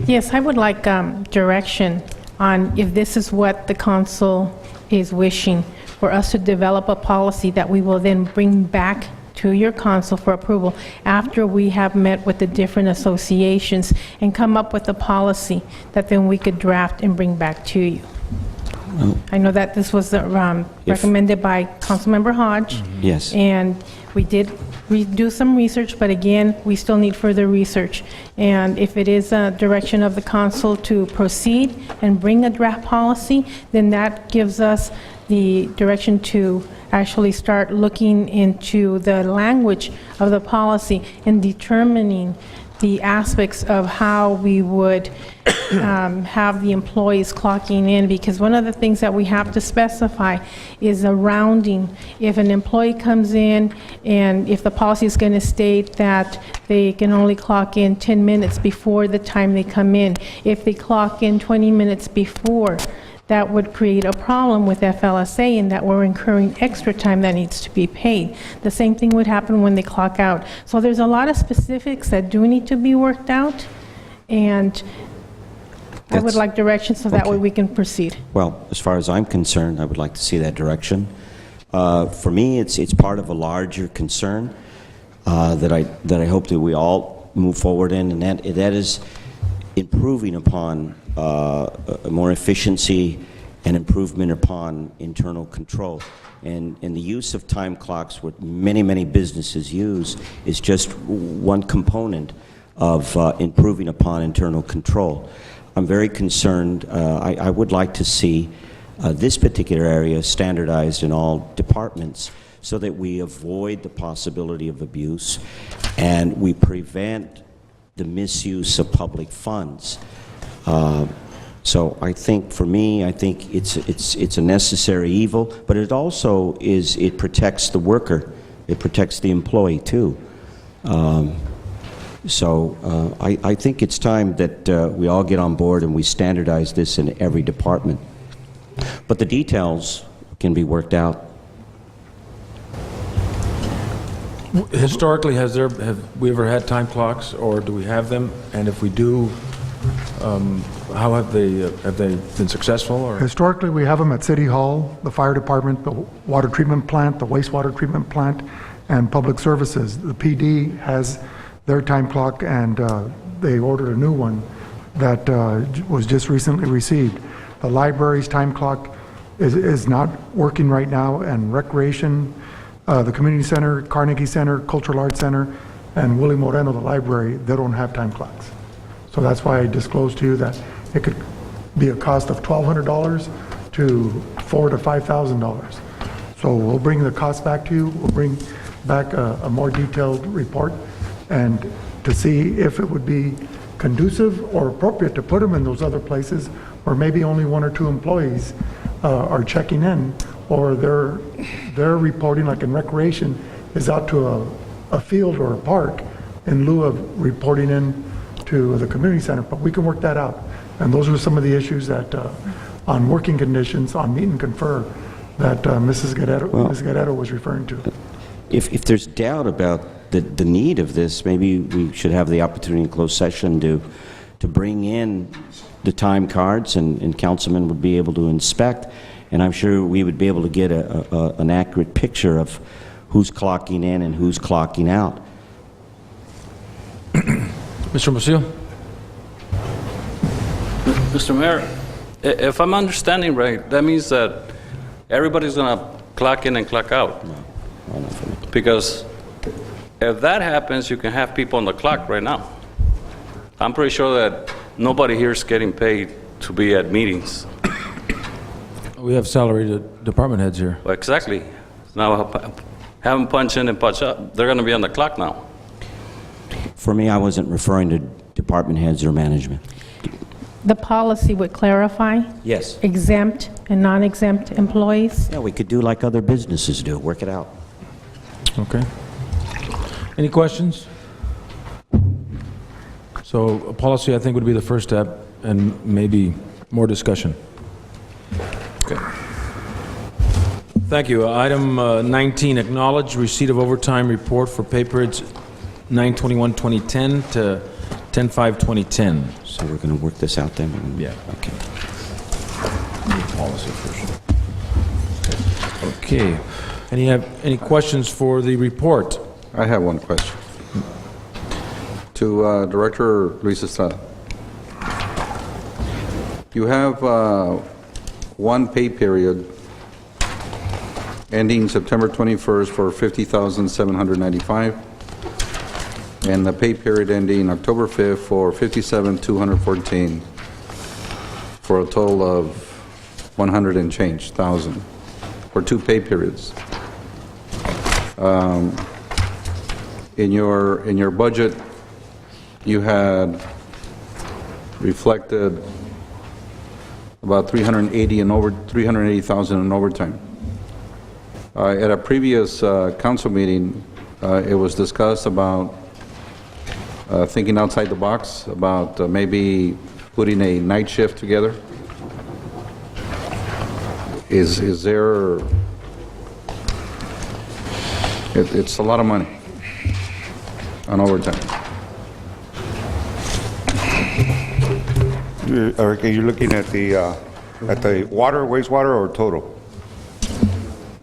Yes, I would like direction on if this is what the council is wishing, for us to develop a policy that we will then bring back to your council for approval after we have met with the different associations and come up with a policy that then we could draft and bring back to you. I know that this was recommended by Councilmember Hodge. Yes. And we did do some research, but again, we still need further research. And if it is a direction of the council to proceed and bring a draft policy, then that gives us the direction to actually start looking into the language of the policy and determining the aspects of how we would have the employees clocking in, because one of the things that we have to specify is a rounding. If an employee comes in and if the policy is going to state that they can only clock in 10 minutes before the time they come in, if they clock in 20 minutes before, that would create a problem with FLSA in that we're incurring extra time that needs to be paid. The same thing would happen when they clock out. So there's a lot of specifics that do need to be worked out, and I would like direction so that way we can proceed. Well, as far as I'm concerned, I would like to see that direction. For me, it's part of a larger concern that I hope that we all move forward in, and that is improving upon more efficiency and improvement upon internal control. And the use of time clocks, what many businesses use, is just one component of improving upon internal control. I'm very concerned. I would like to see this particular area standardized in all departments so that we avoid the possibility of abuse and we prevent the misuse of public funds. So I think, for me, I think it's a necessary evil, but it also it protects the worker, it protects the employee too. So I think it's time that we all get on board and we standardize this in every department. But the details can be worked out. Historically, have we ever had time clocks, or do we have them? And if we do, how have they been successful? Or? Historically, we have them at City Hall, the fire department, the water treatment plant, the wastewater treatment plant, and public services. The PD has their time clock, and they ordered a new one that was just recently received. The library's time clock is not working right now, and recreation, the community center, Carnegie Center, Cultural Arts Center, and Willie Moreno, the library, they don't have time clocks. So that's why I disclosed to you that it could be a cost of $1,200 to $4,000 to $5,000. So we'll bring the cost back to you. We'll bring back a more detailed report, and to see if it would be conducive or appropriate to put them in those other places where maybe only one or two employees are checking in, or they're reporting, like in recreation, is out to a field or a park in lieu of reporting in to the community center. But we can work that out. And those are some of the issues that, on working conditions, on meet and confer, that Ms. Guerrero was referring to. if there's doubt about the need of this, maybe we should have the opportunity in closed session to bring in the time cards, and councilmen would be able to inspect, and I'm sure we would be able to get an accurate picture of who's clocking in and who's clocking out. Mr. Musil? Mr. Mayor, if I'm understanding right, that means that everybody's going to clock in and clock out. Because if that happens, you can have people on the clock right now. I'm pretty sure that nobody here is getting paid to be at meetings. We have salaried department heads here. Well, exactly. Now, have them punch in and punch out. They're going to be on the clock now. For me, I wasn't referring to department heads or management. The policy would clarify Yes. exempt and non-exempt employees. Yeah, we could do like other businesses do, work it out. Okay. Any questions? So a policy, I think, would be the first step, and maybe more discussion. Okay. Thank you. Item 19, acknowledge receipt of overtime report for pay periods 9/21/2010 to 10/5/2010. So we're going to work this out then? Yeah. Okay. Policy first. Okay. Any questions for the report? I have one question. To Director Luis Estrada. You have one pay period ending September 21st for $50,795, and the pay period ending October 5th for $57,214, for a total of 100 and change thousand for 2 pay periods. In your budget, you had reflected about 380,000 in overtime. At a previous council meeting, it was discussed about thinking outside the box, about maybe putting a night shift together. Is there? It's a lot of money on overtime. Okay, you're looking at the water, wastewater, or total?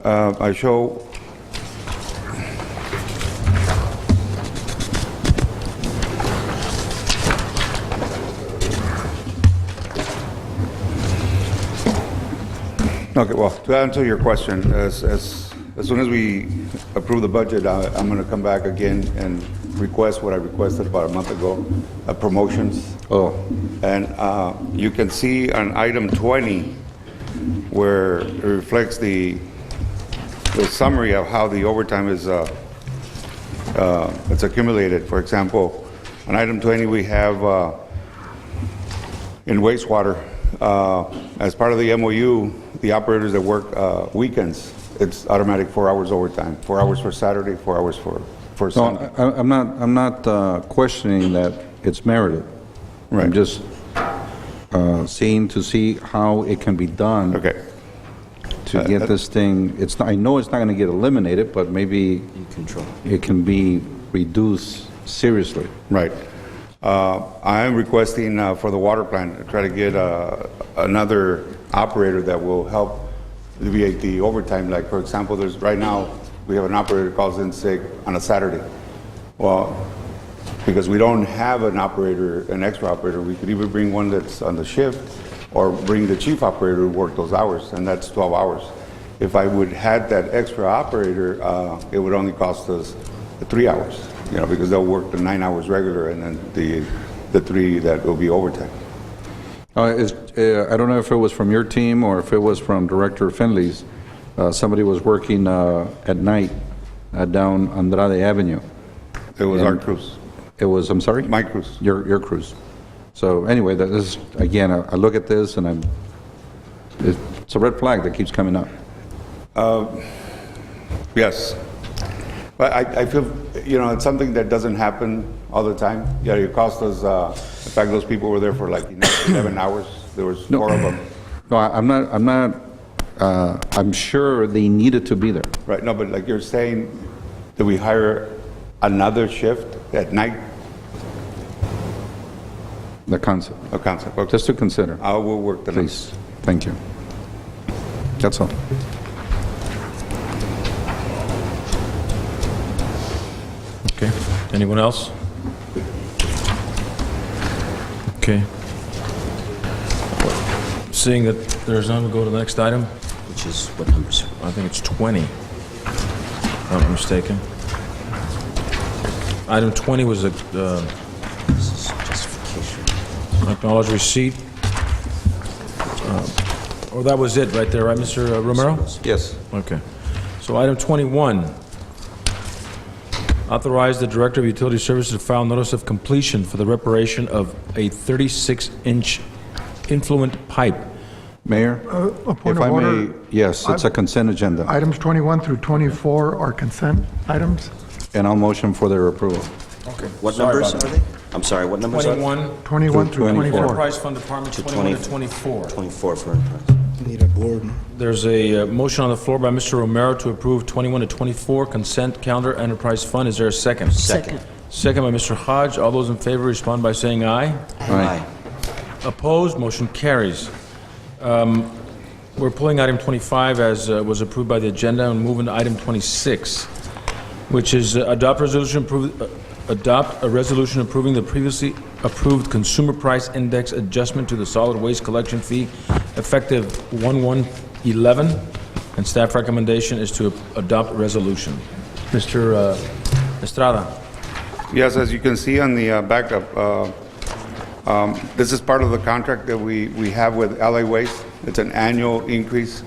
I show. Okay, well, to answer your question, as soon as we approve the budget, I'm going to come back again and request what I requested about a month ago, promotions. Oh. And you can see on item 20 where it reflects the summary of how the overtime is it's accumulated. For example, on item 20 we have in wastewater, as part of the MOU, the operators that work weekends, it's automatic 4 hours overtime, 4 hours for Saturday, 4 hours for Sunday. No, I'm not questioning that it's merited. Right. I'm just seeing to see how it can be done. Okay. To get this thing, I know it's not going to get eliminated, but maybe it can be reduced seriously. Right. I am requesting for the water plant to try to get another operator that will help alleviate the overtime. Like, for example, right now we have an operator who calls in sick on a Saturday. Well, because we don't have an operator, an extra operator, we could either bring one that's on the shift or bring the chief operator to work those hours, and that's 12 hours. If I would had that extra operator, it would only cost us 3 hours, because they'll work the 9 hours regular and then the 3 that will be overtime. I don't know if it was from your team or if it was from Director Finley's. Somebody was working at night down Andrade Avenue. It was our crews. It was, I'm sorry? My crews. Your crews. So anyway, that is, again, I look at this and it's a red flag that keeps coming up. Yes. But I feel, it's something that doesn't happen all the time. Yeah, it cost us, in fact, those people were there for like 11 hours. There was 4 of them. No, I'm sure they needed to be there. Right, no, but like you're saying, that we hire another shift at night? The concept. A concept, okay. Just to consider. I will work the Please. Thank you. That's all. Okay. Anyone else? Okay. Seeing that there's none, we'll go to the next item. Which is what numbers? I think it's 20, if I'm not mistaken. Item 20 was a acknowledge receipt. Oh, that was it right there, right, Mr. Romero? Yes. Okay. So item 21, authorize the Director of Utility Services to file notice of completion for the reparation of a 36-inch influent pipe. Mayor, A point if of I order. may, yes, it's a consent agenda, Items 21 through 24 are consent items. and I'll motion for their approval. Okay. What numbers are they? I'm sorry, what numbers are they? 21 through 24. Enterprise Fund Department, 21 to 24. 24 for enterprise. Need a board. There's a motion on the floor by Mr. Romero to approve 21 to 24 consent calendar enterprise fund. Is there a second? Second. Second by Mr. Hodge. All those in favor respond by saying aye. Aye. Opposed? Motion carries. We're pulling item 25 as was approved by the agenda and moving to item 26, which is adopt a resolution approving the previously approved consumer price index adjustment to the solid waste collection fee effective 1/1/11, and staff recommendation is to adopt a resolution. Mr. Estrada. Yes, as you can see on the backup, this is part of the contract that we have with LA Waste. It's an annual increase.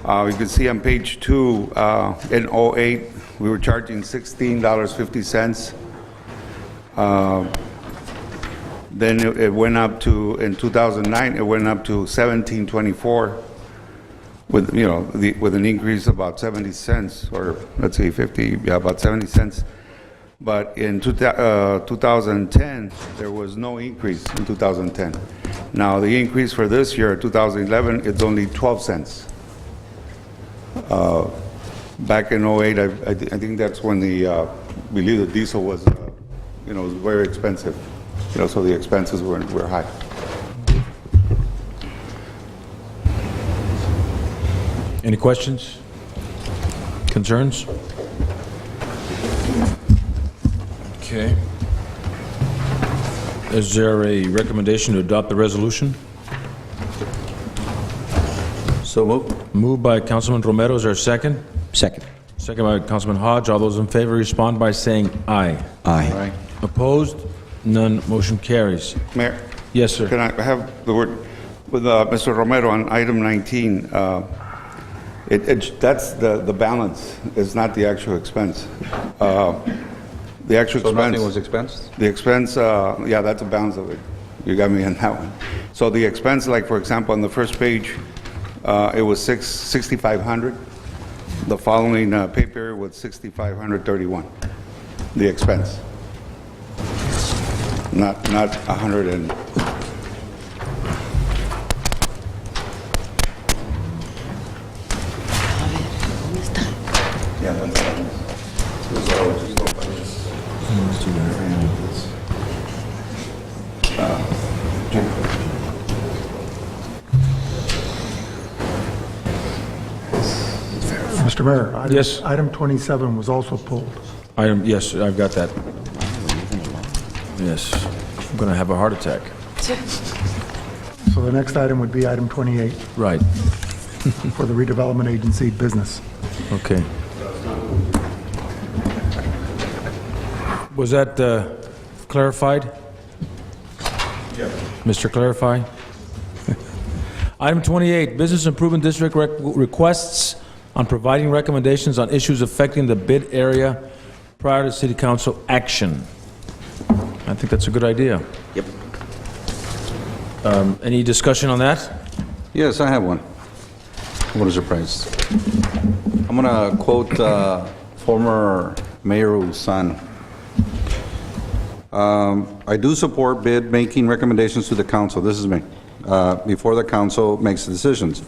You can see on page 2, in '08, we were charging $16.50. Then it went up to, in 2009, it went up to $17.24 with, with an increase of about 70 cents, or let's say 50, yeah, about 70 cents. But in 2010, there was no increase in 2010. Now, the increase for this year, 2011, it's only 12 cents. Back in '08, I think that's when I believe the diesel was, was very expensive. So the expenses were high. Any questions? Concerns? Okay. Is there a recommendation to adopt the resolution? So moved. Moved by Councilman Romero. Is there a second? Second. Second by Councilman Hodge. All those in favor respond by saying aye. Aye. Opposed? None. Motion carries. Mayor? Yes, sir. Can I have the word with Mr. Romero on item 19? That's the balance. It's not the actual expense. The actual So expense. nothing was expensed? The expense, yeah, that's the balance of it. You got me on that one. So the expense, like for example, on the first page, it was $6,500. The following pay period was $6,531. The expense. Not 100 and. Yeah, that's Mr. Mayor, Yes. item 27 was also pulled. Yes, I've got that. Yes. I'm going to have a heart attack. So the next item would be item 28 Right. for the redevelopment agency business. Okay. Was that clarified? Yeah. Mr. Clarify? Item 28, Business Improvement District requests on providing recommendations on issues affecting the bid area prior to City Council action. I think that's a good idea. Yep. Any discussion on that? Yes, I have one. What is the price? I'm going to quote former Mayor's son. I do support bid making recommendations to the council. This is me. Before the council makes the decisions.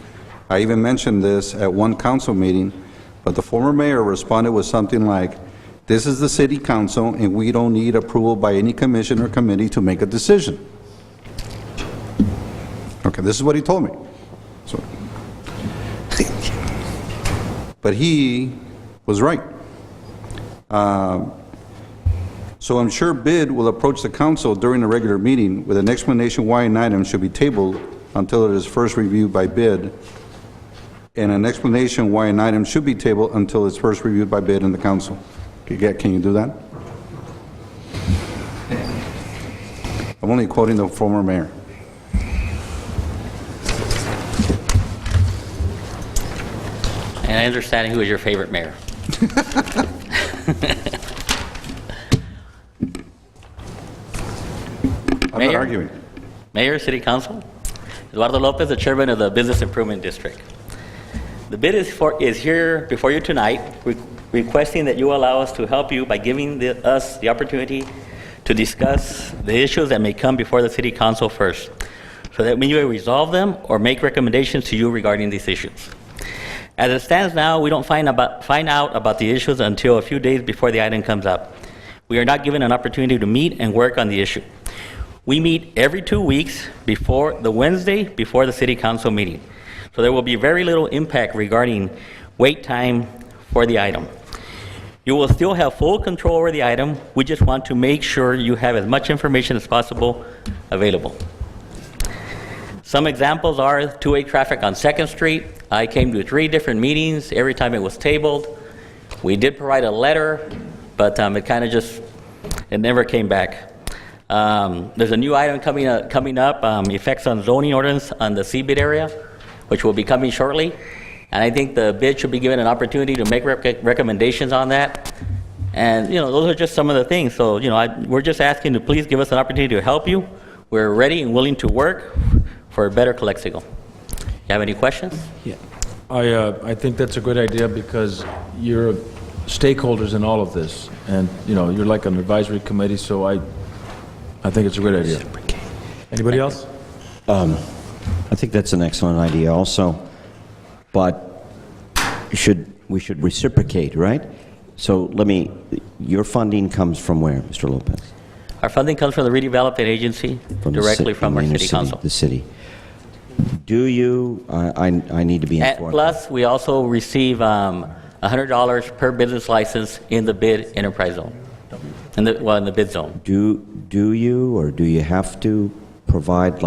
I even mentioned this at one council meeting, but the former mayor responded with something like, This is the city council, and we don't need approval by any commission or committee to make a decision. Okay, this is what he told me. So, but he was right. So I'm sure BID will approach the council during a regular meeting with an explanation why an item should be tabled until it is first reviewed by BID, and an explanation why an item should be tabled until it's first reviewed by BID and the council. Can you do that? I'm only quoting the former mayor. And I understand who is your favorite mayor. I'm not arguing. Mayor, City Council. Eduardo Lopez, the chairman of the Business Improvement District. The bid is here before you tonight, requesting that you allow us to help you by giving us the opportunity to discuss the issues that may come before the City Council first, so that we may resolve them or make recommendations to you regarding these issues. As it stands now, we don't find out about the issues until a few days before the item comes up. We are not given an opportunity to meet and work on the issue. We meet every 2 weeks before the Wednesday before the City Council meeting. So there will be very little impact regarding wait time for the item. You will still have full control over the item. We just want to make sure you have as much information as possible available. Some examples are two-way traffic on 2nd Street. I came to 3 different meetings every time it was tabled. We did provide a letter, but it never came back. There's a new item coming up, effects on zoning ordinance on the CBID area, which will be coming shortly. And I think the bid should be given an opportunity to make recommendations on that. And, those are just some of the things. So, we're just asking to please give us an opportunity to help you. We're ready and willing to work for a better Calexico. You have any questions? Yeah. I think that's a good idea because you're stakeholders in all of this. And, you're like an advisory committee, so I think it's a great idea. Anybody else? I think that's an excellent idea also, but we should reciprocate, right? So your funding comes from where, Mr. Lopez? Our funding comes from the redevelopment agency, directly from our city council. The city. Do you, I need to be informed. Plus, we also receive $100 per business license in the bid enterprise zone, in the bid zone. Do you, or do you have to provide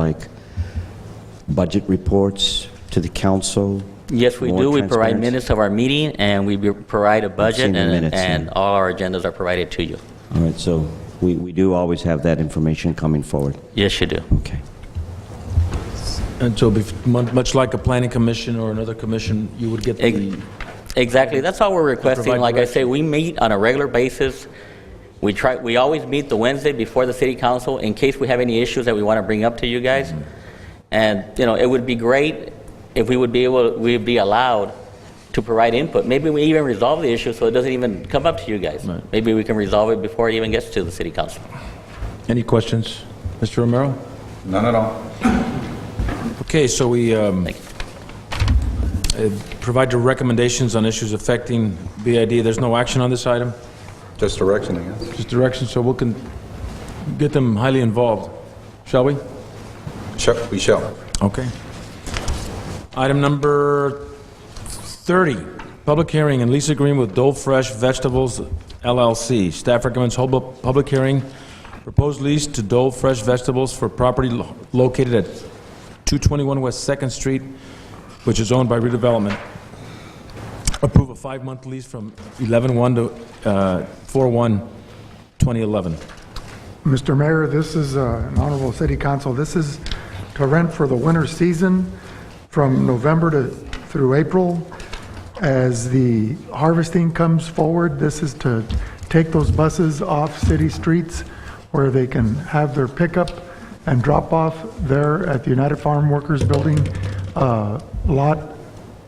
budget reports to the council? Yes, we do. We provide minutes of our meeting, and we provide a budget, and all our agendas are provided to you. All right, so we do always have that information coming forward. Yes, you do. Okay. And so, much like a planning commission or another commission, you would get the... Exactly. That's all we're requesting. Like I say, we meet on a regular basis. We always meet the Wednesday before the City Council in case we have any issues that we want to bring up to you guys. Mm-hmm. And, it would be great if we'd be allowed to provide input. Maybe we even resolve the issue so it doesn't even come up to you guys. Right. Maybe we can resolve it before it even gets to the City Council. Any questions? Mr. Romero? None at all. Okay, so we provide your recommendations on issues affecting BID. There's no action on this item? Just direction, I guess. Just direction, so we can get them highly involved. Shall we? Sure, we shall. Okay. Item number 30, public hearing and lease agreement with Dole Fresh Vegetables LLC. Staff recommends hold public hearing, proposed lease to Dole Fresh Vegetables for property located at 221 West 2nd Street, which is owned by redevelopment. Approve a 5-month lease from 11/1 to 4/1/2011. Mr. Mayor, this is an honorable city council. This is to rent for the winter season from November through April. As the harvesting comes forward, this is to take those buses off city streets where they can have their pickup and drop off there at the United Farm Workers Building lot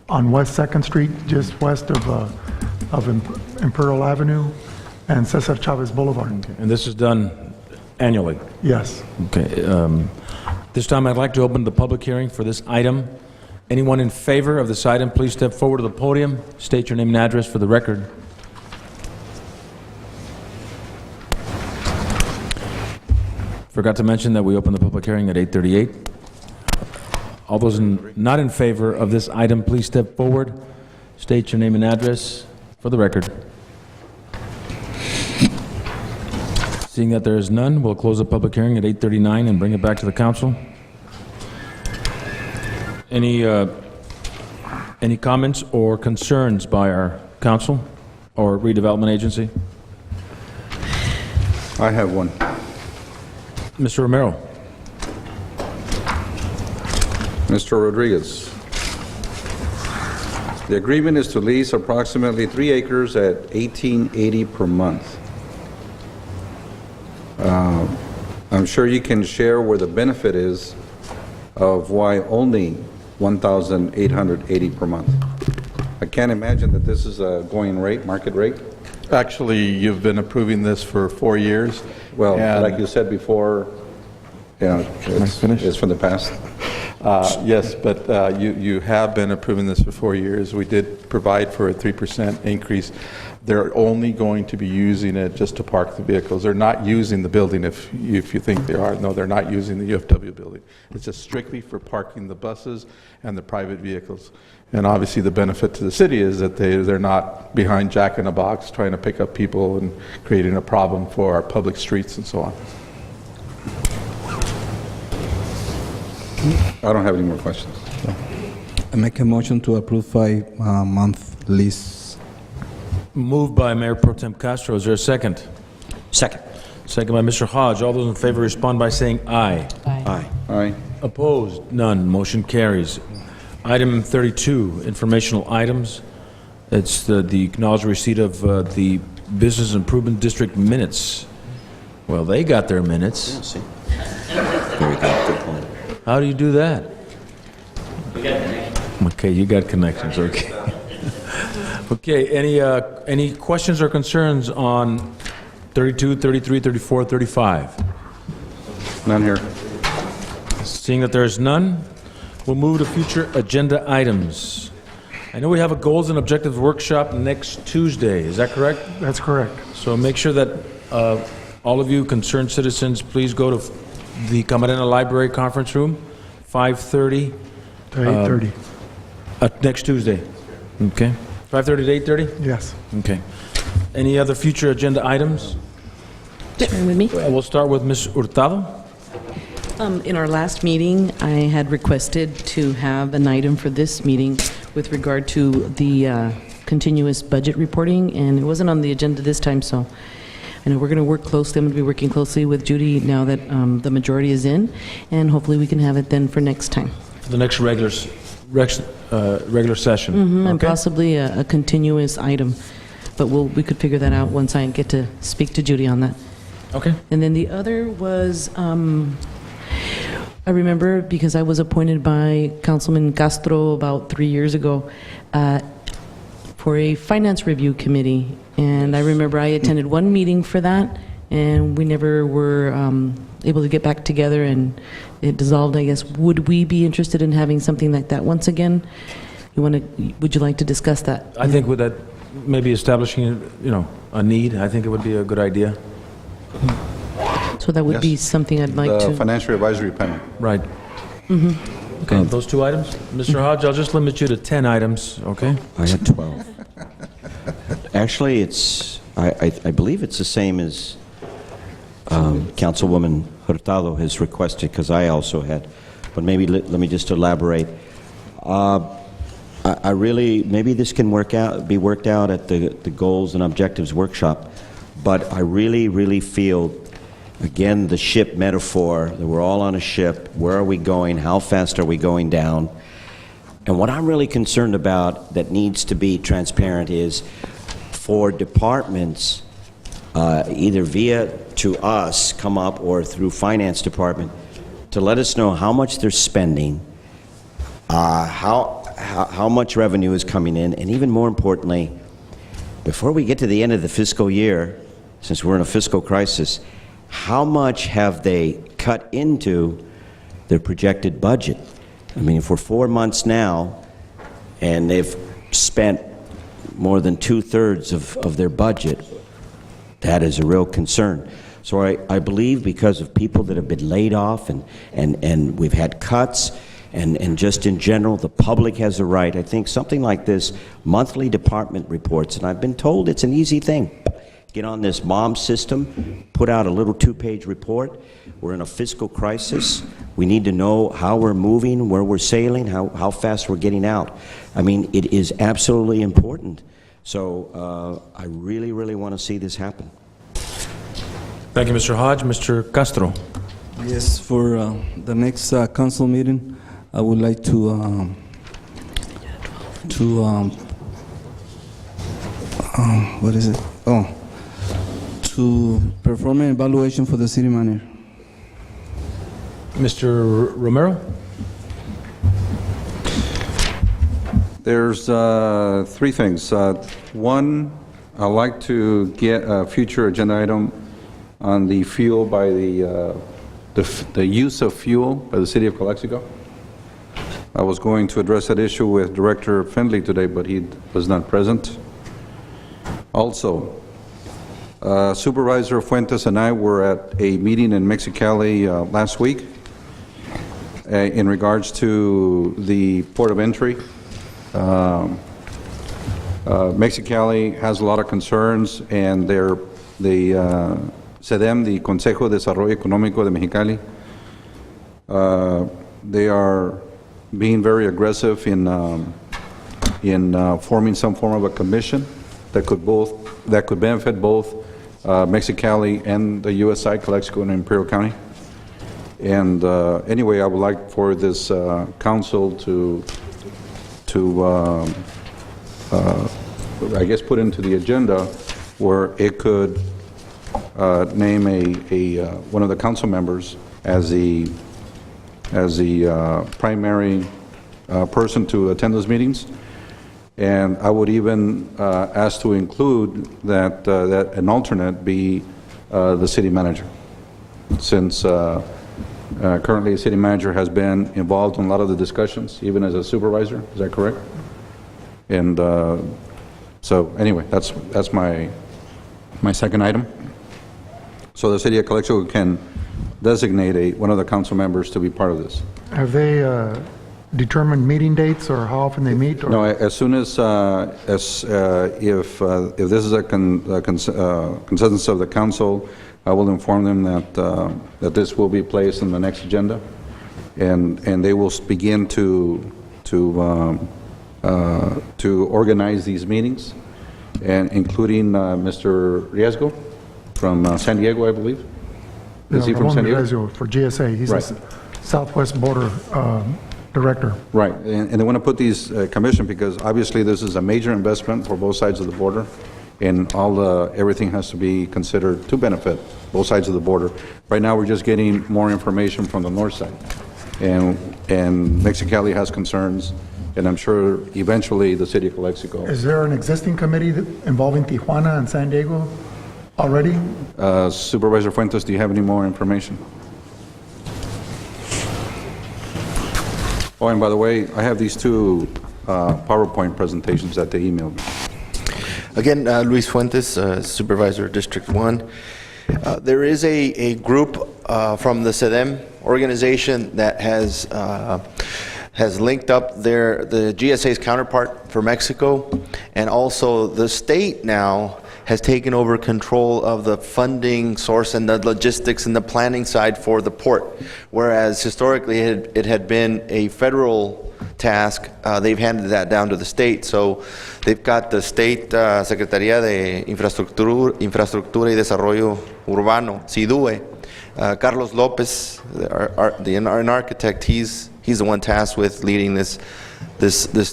on West 2nd Street, just west of Imperial Avenue and Cesar Chavez Boulevard. Okay. And this is done annually? Yes. Okay. This time I'd like to open the public hearing for this item. Anyone in favor of this item, please step forward to the podium. State your name and address for the record. Forgot to mention that we opened the public hearing at 8:38. All those not in favor of this item, please step forward. State your name and address for the record. Seeing that there is none, we'll close the public hearing at 8:39 and bring it back to the council. Any comments or concerns by our council or redevelopment agency? I have one. Mr. Romero. Mr. Rodriguez. The agreement is to lease approximately 3 acres at $18.80 per month. I'm sure you can share where the benefit is of why only $1,880 per month. I can't imagine that this is a going rate, market rate. Actually, you've been approving this for 4 years. Well, and like you said before, it's from the past. Yes, but you have been approving this for 4 years. We did provide for a 3% increase. They're only going to be using it just to park the vehicles. They're not using the building if you think they are. No, they're not using the UFW building. It's just strictly for parking the buses and the private vehicles. And obviously the benefit to the city is that they're not behind Jack in a Box trying to pick up people and creating a problem for our public streets and so on. I don't have any more questions. I make a motion to approve 5-month lease. Moved by Mayor Pro Tem Castro. Is there a second? Second. Second by Mr. Hodge. All those in favor respond by saying aye. Aye. Aye. Opposed? None. Motion carries. Item 32, informational items. It's the acknowledged receipt of the Business Improvement District minutes. Well, they got their minutes. Yeah, see. Very good. Good point. How do you do that? Okay, you got connections. Okay. Okay, any questions or concerns on 32, 33, 34, 35? None here. Seeing that there's none, we'll move to future agenda items. I know we have a goals and objectives workshop next Tuesday. Is that correct? That's correct. So make sure that all of you concerned citizens, please go to the Camarena Library Conference Room, 5:30 To 8:30. Next Tuesday. Okay. 5:30 to 8:30? Yes. Okay. Any other future agenda items? With me? We'll start with Ms. Hurtado. In our last meeting, I had requested to have an item for this meeting with regard to the continuous budget reporting, and it wasn't on the agenda this time, so I know we're going to work closely. I'm going to be working closely with Judy now that the majority is in, and hopefully we can have it then for next time. For the next regular session. And possibly a continuous item, but we could figure that out once I get to speak to Judy on that. Okay. And then the other was, I remember because I was appointed by Councilman Castro about 3 years ago for a finance review committee, and I remember I attended one meeting for that, and we never were able to get back together, and it dissolved, I guess. Would we be interested in having something like that once again? Would you like to discuss that? I think with that, maybe establishing, a need, I think it would be a good idea. So that would be something I'd like to... The Financial Advisory Panel. Right. Okay, those 2 items? Mr. Hodge, I'll just limit you to 10 items, okay? I had 12. Actually, I believe it's the same as Councilwoman Hurtado has requested, because I also had, but maybe let me just elaborate. I really, maybe this can be worked out at the Goals and Objectives Workshop, but I really feel, again, the ship metaphor, that we're all on a ship. Where are we going? How fast are we going down? And what I'm really concerned about that needs to be transparent is for departments, either via to us come up or through finance department, to let us know how much they're spending, how much revenue is coming in, and even more importantly, before we get to the end of the fiscal year, since we're in a fiscal crisis, how much have they cut into their projected budget? I mean, if we're 4 months now and they've spent more than 2/3 of their budget, that is a real concern. So I believe because of people that have been laid off and we've had cuts, and just in general, the public has a right. I think something like this, monthly department reports, and I've been told it's an easy thing. Get on this MOM system, put out a little 2-page report. We're in a fiscal crisis. We need to know how we're moving, where we're sailing, how fast we're getting out. I mean, it is absolutely important. So I really, really want to see this happen. Thank you, Mr. Hodge. Mr. Castro. Yes, for the next council meeting, I would like to what is it? Oh, to perform an evaluation for the city manager. Mr. Romero? There's 3 things. One, I'd like to get a future agenda item on the fuel by the use of fuel by the city of Calexico. I was going to address that issue with Director Findley today, but he was not present. Also, Supervisor Fuentes and I were at a meeting in Mexicali last week in regards to the port of entry. Mexicali has a lot of concerns, and the CEDEM, the Consejo de Desarrollo Económico de Mexicali, they are being very aggressive in forming some form of a commission that could benefit both Mexicali and the U.S. side, Calexico and Imperial County. And anyway, I would like for this council to I guess put into the agenda where it could name one of the council members as the primary person to attend those meetings. And I would even ask to include that an alternate be the city manager, since currently the city manager has been involved in a lot of the discussions, even as a supervisor. Is that correct? And so anyway, that's my second item. So the city of Calexico can designate one of the council members to be part of this. Have they determined meeting dates or how often they meet? Or? No, as soon as if this is a consensus of the council, I will inform them that this will be placed on the next agenda, and they will begin to organize these meetings, and including Mr. Riesgo from San Diego, I believe. Is he from San Diego? Riesgo for GSA. He's right. a Southwest Border Director. Right, and they want to put these commission because obviously this is a major investment for both sides of the border, and everything has to be considered to benefit both sides of the border. Right now, we're just getting more information from the north side, and Mexicali has concerns, and I'm sure eventually the city of Calexico. Is there an existing committee involving Tijuana and San Diego already? Supervisor Fuentes, do you have any more information? Oh, and by the way, I have these 2 PowerPoint presentations that they emailed me. Again, Luis Fuentes, Supervisor, District 1. There is a group from the CEDEM organization that has linked up the GSA's counterpart for Mexico, and also the state now has taken over control of the funding source and the logistics and the planning side for the port, whereas historically it had been a federal task. They've handed that down to the state, so they've got the state Secretaría de Infraestructura y Desarrollo Urbano, SIDUE. Carlos Lopez, an architect, he's the one tasked with leading this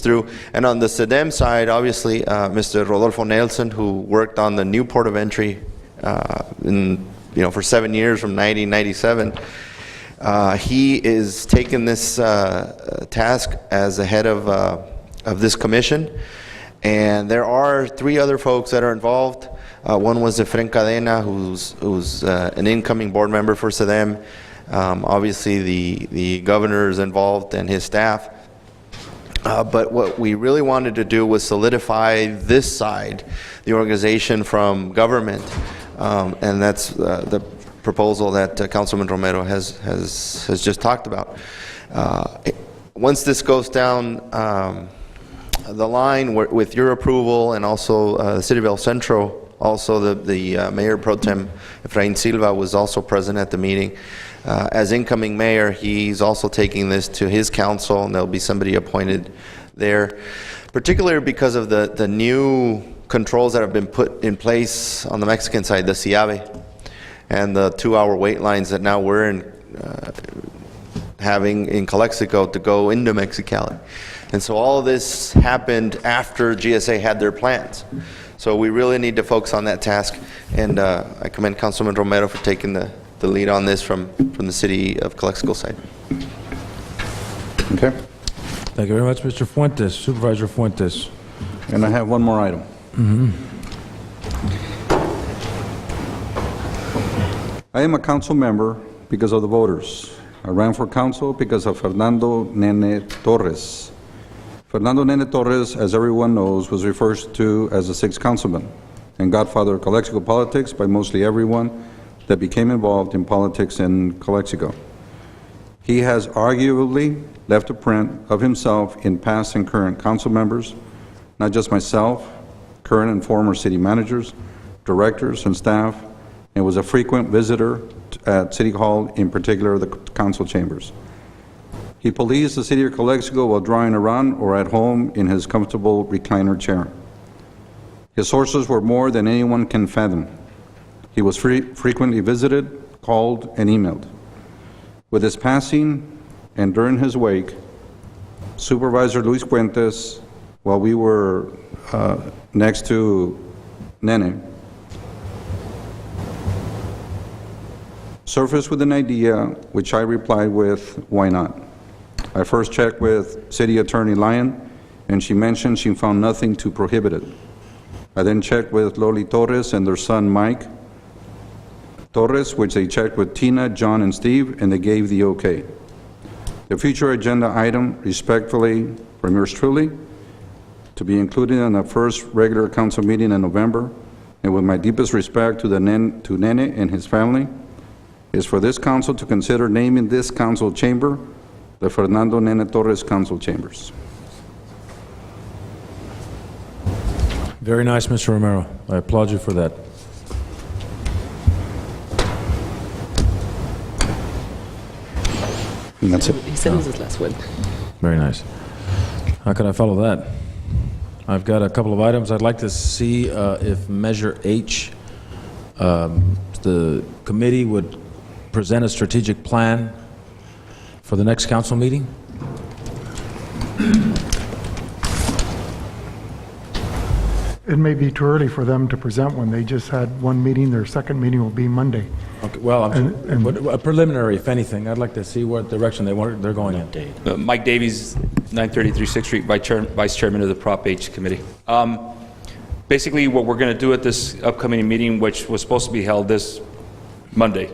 through. And on the CEDEM side, obviously, Mr. Rodolfo Nelson, who worked on the new port of entry for 7 years from 1997, he is taking this task as the head of this commission. And there are 3 other folks that are involved. One was Efren Cadena, who's an incoming board member for CEDEM. Obviously, the governor is involved and his staff. But what we really wanted to do was solidify this side, the organization from government, and that's the proposal that Councilman Romero has just talked about. Once this goes down the line with your approval and also the City of El Centro, also the Mayor Pro Tem Efrain Silva was also present at the meeting. As incoming mayor, he's also taking this to his council, and there'll be somebody appointed there, particularly because of the new controls that have been put in place on the Mexican side, the CIAVE, and the 2-hour wait lines that now we're having in Calexico to go into Mexicali. And so all of this happened after GSA had their plans. So we really need to focus on that task, and I commend Councilman Romero for taking the lead on this from the City of Calexico side. Okay. Thank you very much, Mr. Fuentes. Supervisor Fuentes. And I have one more item. I am a council member because of the voters. I ran for council because of Fernando Nene Torres. Fernando Nene Torres, as everyone knows, was referred to as the sixth councilman and godfather of Calexico politics by mostly everyone that became involved in politics in Calexico. He has arguably left a print of himself in past and current council members, not just myself, current and former city managers, directors, and staff, and was a frequent visitor at City Hall, in particular the council chambers. He policed the city of Calexico while drawing a run or at home in his comfortable recliner chair. His sources were more than anyone can fathom. He was frequently visited, called, and emailed. With his passing and during his wake, Supervisor Luis Fuentes, while we were next to Nene, surfaced with an idea which I replied with, why not? I first checked with City Attorney Lyon, and she mentioned she found nothing to prohibit it. I then checked with Loli Torres and their son Mike Torres, which they checked with Tina, John, and Steve, and they gave the okay. The future agenda item, respectfully, from yours truly, to be included in the first regular council meeting in November, and with my deepest respect to Nene and his family, is for this council to consider naming this council chamber the Fernando Nene Torres Council Chambers. Very nice, Mr. Romero. I applaud you for that. And that's it. He said it was his last one. Very nice. How can I follow that? I've got a couple of items. I'd like to see if Measure H, the committee would present a strategic plan for the next council meeting. It may be too early for them to present one. They just had one meeting. Their second meeting will be Monday. Okay, well, a preliminary, if anything. I'd like to see what direction they're going in. Mike Davies, 933 6th Street, Vice Chairman of the Prop H Committee. Basically, what we're going to do at this upcoming meeting, which was supposed to be held this Monday,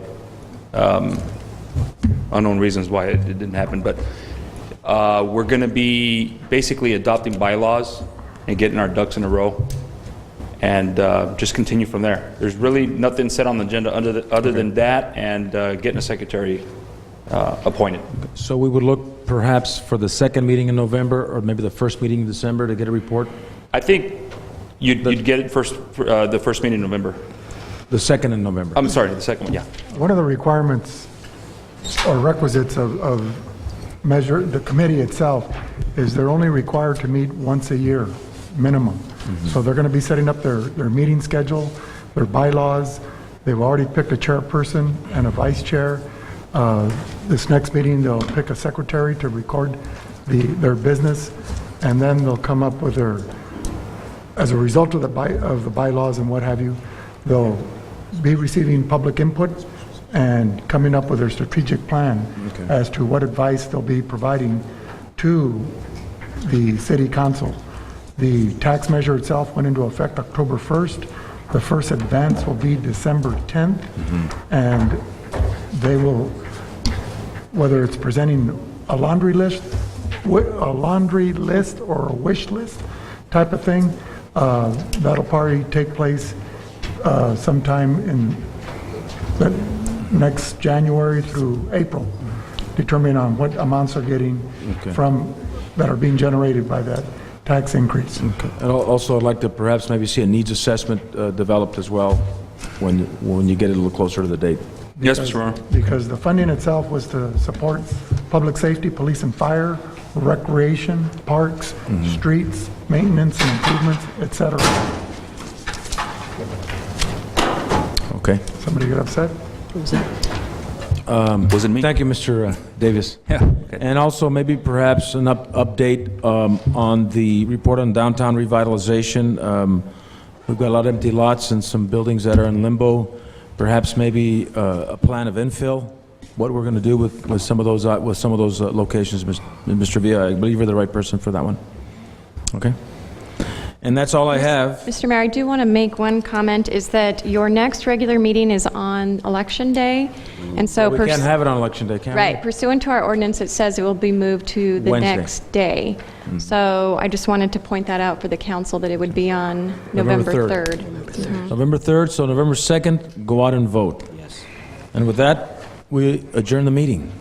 unknown reasons why it didn't happen, but we're going to be basically adopting bylaws and getting our ducks in a row, and just continue from there. There's really nothing set on the agenda other than that, and getting a secretary appointed. So we would look perhaps for the second meeting in November, or maybe the first meeting in December to get a report? I think you'd get it the first meeting in November. The second in November? I'm sorry, the second one, yeah. One of the requirements or requisites of measure, the committee itself, is they're only required to meet once a year, minimum. So they're going to be setting up their meeting schedule, their bylaws. They've already picked a chairperson and a vice chair. This next meeting, they'll pick a secretary to record their business, and then they'll come up with as a result of the bylaws and what have you, they'll be receiving public input and coming up with their strategic plan as to what advice they'll be providing to the city council. The tax measure itself went into effect October 1st. The first advance will be December 10th, and they will, whether it's presenting a laundry list or a wish list type of thing, that'll probably take place sometime in next January through April, determining on what amounts are getting that are being generated by that tax increase. Okay. And also, I'd like to perhaps maybe see a needs assessment developed as well when you get it a little closer to the date. Yes, Mr. Moreno. Because the funding itself was to support public safety, police and fire, recreation, parks, streets, maintenance and improvements, et cetera. Okay. Somebody get upset? Was it me? Thank you, Mr. Davis. Yeah. Okay. And also maybe perhaps an update on the report on downtown revitalization. We've got a lot of empty lots and some buildings that are in limbo. Perhaps maybe a plan of infill, what we're going to do with some of those locations. Mr. Villa, I believe you're the right person for that one. Okay. And that's all I have. Mr. Mayor, I do want to make one comment, is that your next regular meeting is on Election Day, and so... We can't have it on Election Day, can we? Right. Pursuant to our ordinance, it says it will be moved to the Wednesday. next day. So I just wanted to point that out for the council, that it would be on November 3rd. November 3rd, so November 2nd, go out and vote. Yes. And with that, we adjourn the meeting.